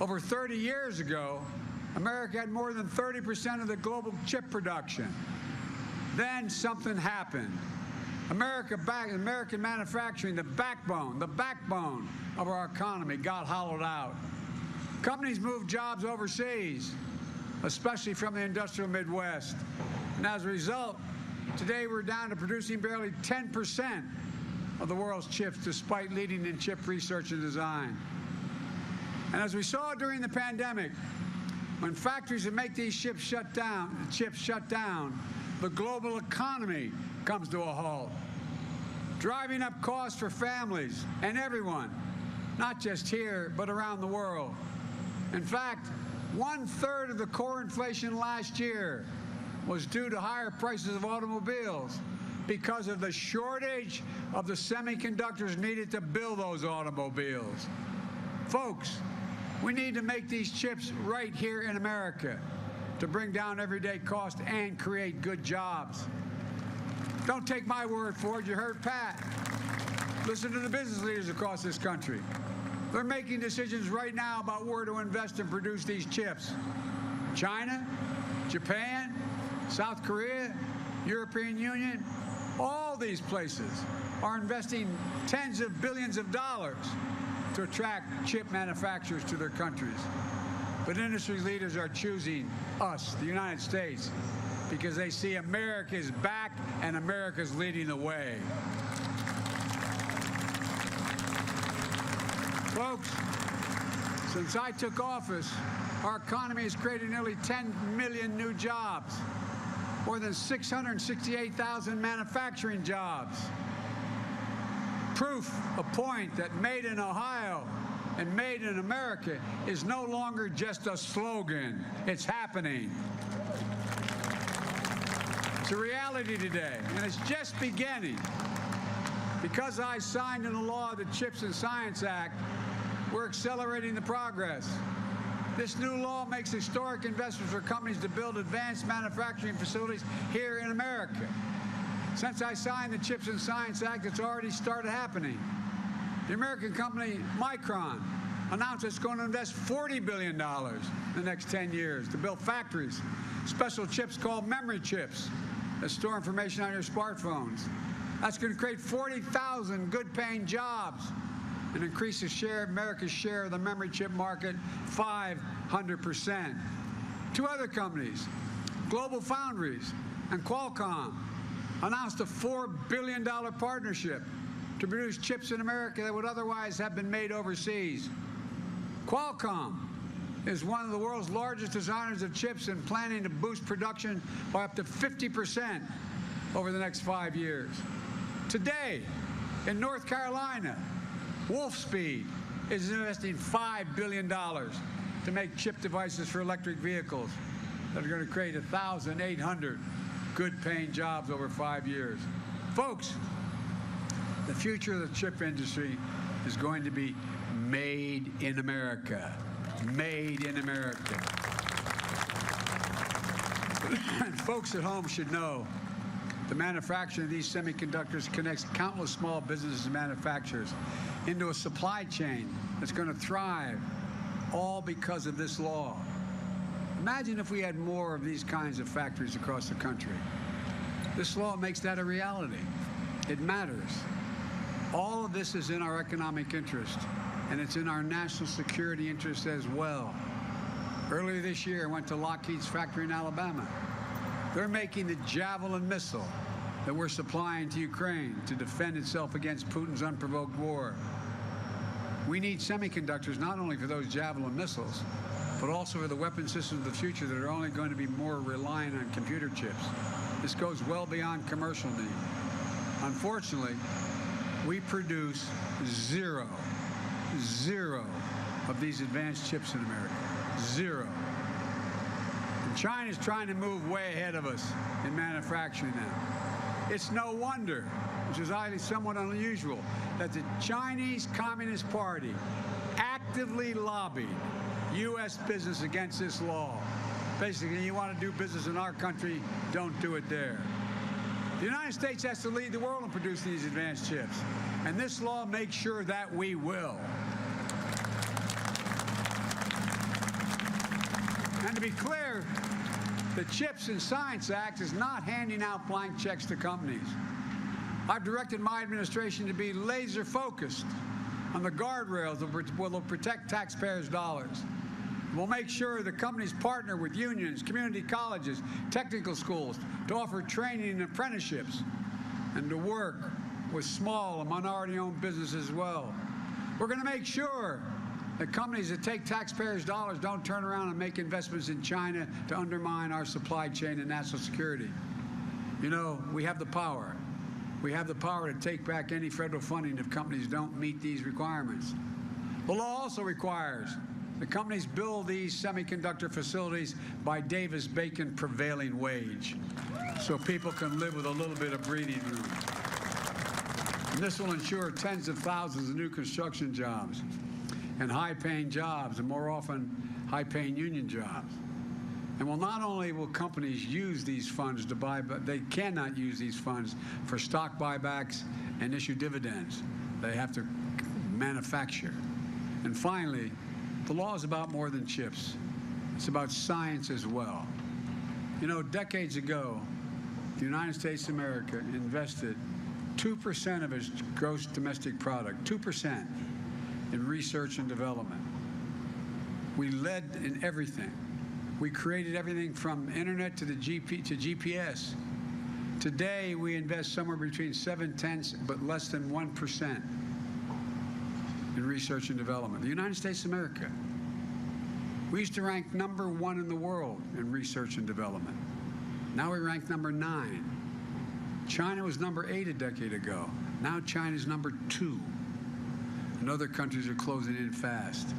Speaker 4: over 30 years ago, America had more than 30% of the global chip production. Then something happened. American manufacturing, the backbone of our economy, got hollowed out. Companies moved jobs overseas, especially from the industrial Midwest. And as a result, today we're down to producing barely 10% of the world's chips, despite leading in chip research and design. And as we saw during the pandemic, when factories that make these chips shut down, the global economy comes to a halt, driving up costs for families and everyone, not just here, but around the world. In fact, 1/3 of the core inflation last year was due to higher prices of automobiles because of the shortage of the semiconductors needed to build those automobiles. Folks, we need to make these chips right here in America to bring down everyday cost and create good jobs. Don't take my word for it. You heard Pat. Listen to the business leaders across this country. They're making decisions right now about where to invest and produce these chips. China, Japan, South Korea, European Union, all these places are investing tens of billions of dollars to attract chip manufacturers to their countries. But industry leaders are choosing us, the United States, because they see America's back and America's leading the way. Folks, since I took office, our economy has created nearly 10 million new jobs, more than 668,000 manufacturing jobs. Proof, a point that made in Ohio and made in America is no longer just a slogan. It's happening. It's a reality today, and it's just beginning. Because I signed into law the CHIPS and Science Act, we're accelerating the progress. This new law makes historic investments for companies to build advanced manufacturing facilities here in America. Since I signed the CHIPS and Science Act, it's already started happening. The American company Micron announced it's going to invest $40 billion in the next 10 years to build factories, special chips called memory chips that store information on your smartphones. That's going to create 40,000 good-paying jobs and increase America's share of the memory chip market 500%. Two other companies, Global Foundries and Qualcomm, announced a $4 billion partnership to produce chips in America that would otherwise have been made overseas. Qualcomm is one of the world's largest designers of chips and planning to boost production by up to 50% over the next 5 years. Today, in North Carolina, Wolfspeed is investing $5 billion to make chip devices for electric vehicles that are going to create 1,800 good-paying jobs over 5 years. Folks, the future of the chip industry is going to be made in America. Made in America. And folks at home should know the manufacturing of these semiconductors connects countless small businesses and manufacturers into a supply chain that's going to thrive, all because of this law. Imagine if we had more of these kinds of factories across the country. This law makes that a reality. It matters. All of this is in our economic interest, and it's in our national security interest as well. Earlier this year, I went to Lockheed's factory in Alabama. They're making the Javelin missile that we're supplying to Ukraine to defend itself against Putin's unprovoked war. We need semiconductors not only for those Javelin missiles, but also for the weapon systems of the future that are only going to be more reliant on computer chips. This goes well beyond commercial need. Unfortunately, we produce zero of these advanced chips in America. Zero. And China's trying to move way ahead of us in manufacturing now. It's no wonder, which is somewhat unusual, that the Chinese Communist Party actively lobbied U.S. business against this law. Basically, you want to do business in our country, don't do it there. The United States has to lead the world in producing these advanced chips, and this law makes sure that we will. And to be clear, the CHIPS and Science Act is not handing out blank checks to companies. I've directed my administration to be laser focused on the guardrails that will protect taxpayers' dollars. We'll make sure the companies partner with unions, community colleges, technical schools to offer training and apprenticeships, and to work with small and minority-owned businesses as well. We're going to make sure that companies that take taxpayers' dollars don't turn around and make investments in China to undermine our supply chain and national security. You know, we have the power. We have the power to take back any federal funding if companies don't meet these requirements. The law also requires The companies build these semiconductor facilities by Davis-Bacon prevailing wage, so people can live with a little bit of breathing room. And this will ensure tens of thousands of new construction jobs and high-paying jobs, and more often high-paying union jobs. And not only will companies use these funds to buy, but they cannot use these funds for stock buybacks and issue dividends. They have to manufacture. And finally, the law is about more than chips. It's about science as well. You know, decades ago, the United States of America invested 2% of its gross domestic product, 2%, in research and development. We led in everything. We created everything from internet to the GPS. Today, we invest somewhere between 7/10 but less than 1% in research and development. The United States of America. We used to rank #1 in the world in research and development. Now we rank #9. China was #8 a decade ago. Now China's #2. And other countries are closing in fast.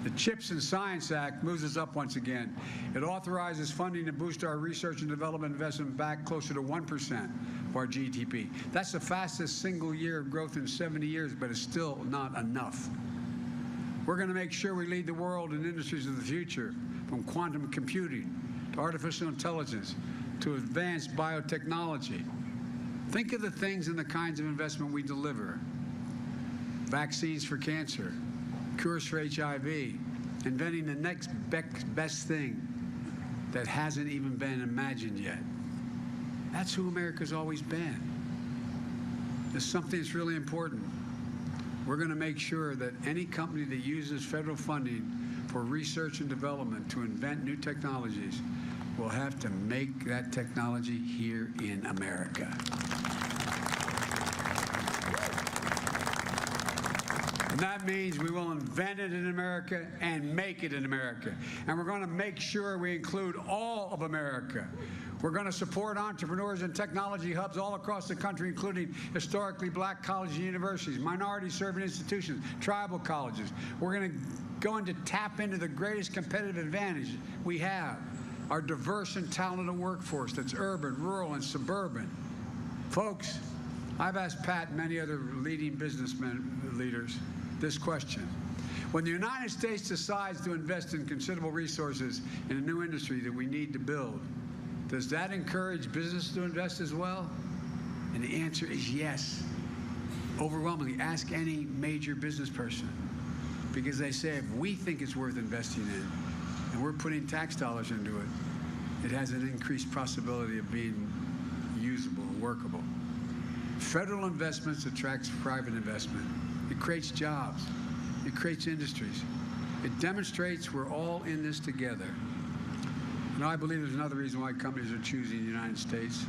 Speaker 4: The CHIPS and Science Act moves us up once again. It authorizes funding to boost our research and development investment back closer to 1% of our GDP. That's the fastest single year of growth in 70 years, but it's still not enough. We're going to make sure we lead the world in industries of the future, from quantum computing to artificial intelligence to advanced biotechnology. Think of the things and the kinds of investment we deliver. Vaccines for cancer, cures for HIV, inventing the next best thing that hasn't even been imagined yet. That's who America's always been. There's something that's really important. We're going to make sure that any company that uses federal funding for research and development to invent new technologies will have to make that technology here in America. And that means we will invent it in America and make it in America. And we're going to make sure we include all of America. We're going to support entrepreneurs and technology hubs all across the country, including historically black colleges and universities, minority-serving institutions, tribal colleges. We're going to tap into the greatest competitive advantage we have, our diverse and talented workforce that's urban, rural, and suburban. Folks, I've asked Pat and many other leading businessmen leaders this question. When the United States decides to invest in considerable resources in a new industry that we need to build, does that encourage business to invest as well? And the answer is yes. Overwhelmingly, ask any major business person, because they say if we think it's worth investing in and we're putting tax dollars into it, it has an increased possibility of being usable, workable. Federal investments attracts private investment. It creates jobs. It creates industries. It demonstrates we're all in this together. And I believe there's another reason why companies are choosing the United States.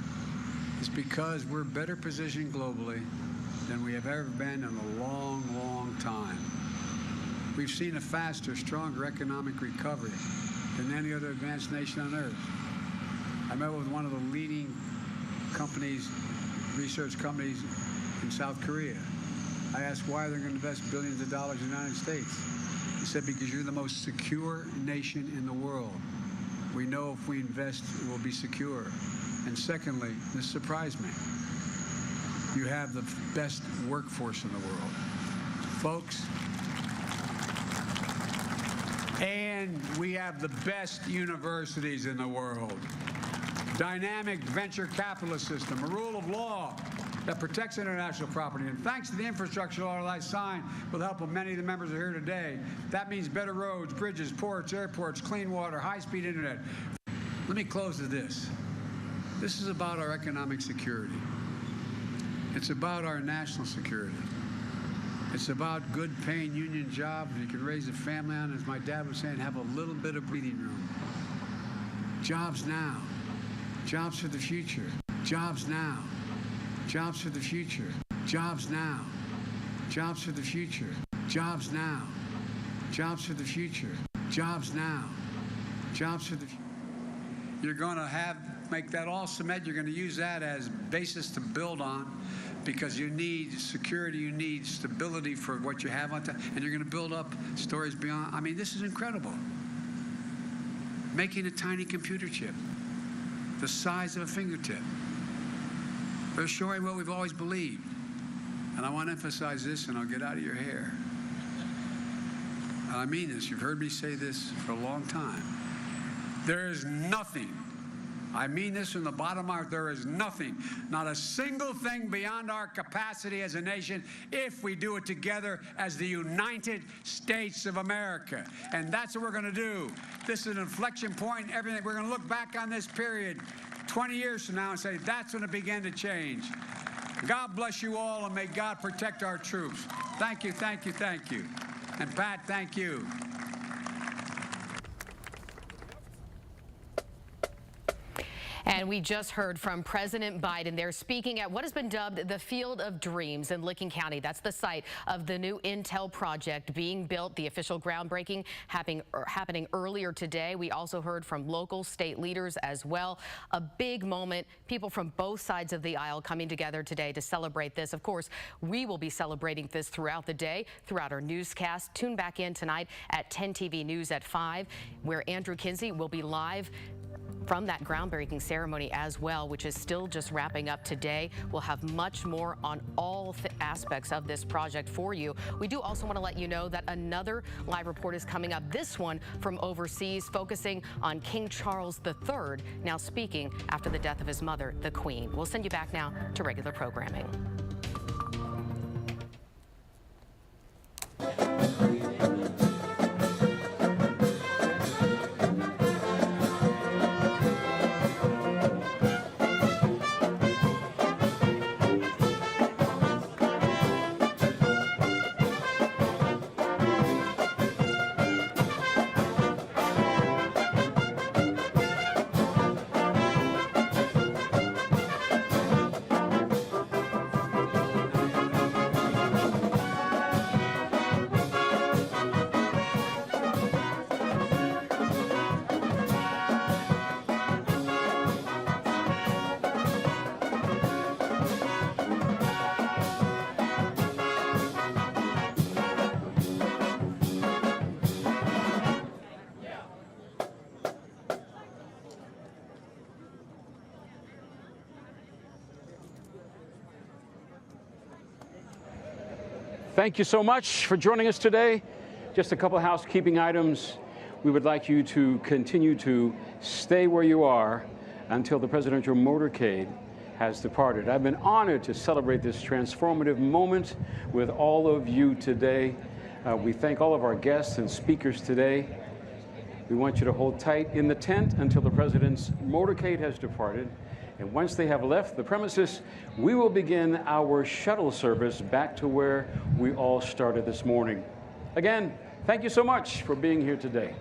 Speaker 4: It's because we're better positioned globally than we have ever been in a long, long time. We've seen a faster, stronger economic recovery than any other advanced nation on earth. I met with one of the leading companies, research companies in South Korea. I asked why they're going to invest billions of dollars in the United States. He said, because you're the most secure nation in the world. We know if we invest, it will be secure. And secondly, this surprised me, you have the best workforce in the world. Folks, and we have the best universities in the world. Dynamic venture capitalist system, a rule of law that protects international property. And thanks to the infrastructure law that I signed with the help of many of the members who are here today, that means better roads, bridges, ports, airports, clean water, high-speed internet. Let me close with this. This is about our economic security. It's about our national security. It's about good paying union jobs you can raise a family on, as my dad was saying, have a little bit of breathing room. Jobs now. Jobs for the future. Jobs now. Jobs for the future. Jobs now. Jobs for the future. Jobs now. Jobs for the future. Jobs now. Jobs for the future. You're going to have make that all cement. You're going to use that as basis to build on, because you need security, you need stability for what you have on top, and you're going to build up stories beyond. I mean, this is incredible. Making a tiny computer chip, the size of a fingertip. They're showing what we've always believed. And I want to emphasize this, and I'll get out of your hair. And I mean this. You've heard me say this for a long time. There is nothing, I mean this from the bottom of my heart, there is nothing, not a single thing beyond our capacity as a nation if we do it together as the United States of America. And that's what we're going to do. This is an inflection point in everything. We're going to look back on this period 20 years from now and say, that's when it began to change. God bless you all, and may God protect our troops. Thank you, thank you, thank you. And Pat, thank you.
Speaker 14: And we just heard from President Biden. They're speaking at what has been dubbed the Field of Dreams in Licking County. That's the site of the new Intel project being built. The official groundbreaking happening earlier today. We also heard from local state leaders as well. A big moment. People from both sides of the aisle coming together today to celebrate this. Of course, we will be celebrating this throughout the day, throughout our newscast. Tune back in tonight at 10 TV News at 5, where Andrew Kinsey will be live from that groundbreaking ceremony as well, which is still just wrapping up today. We'll have much more on all aspects of this project for you. We do also want to let you know that another live report is coming up, this one from overseas, focusing on King Charles III, now speaking after the death of his mother, the Queen. We'll send you back now to regular programming.
Speaker 16: Thank you so much for joining us today. Just a couple housekeeping items. We would like you to continue to stay where you are until the presidential motorcade has departed. I've been honored to celebrate this transformative moment with all of you today. We thank all of our guests and speakers today. We want you to hold tight in the tent until the president's motorcade has departed. And once they have left the premises, we will begin our shuttle service back to where we all started this morning. Again, thank you so much for being here today.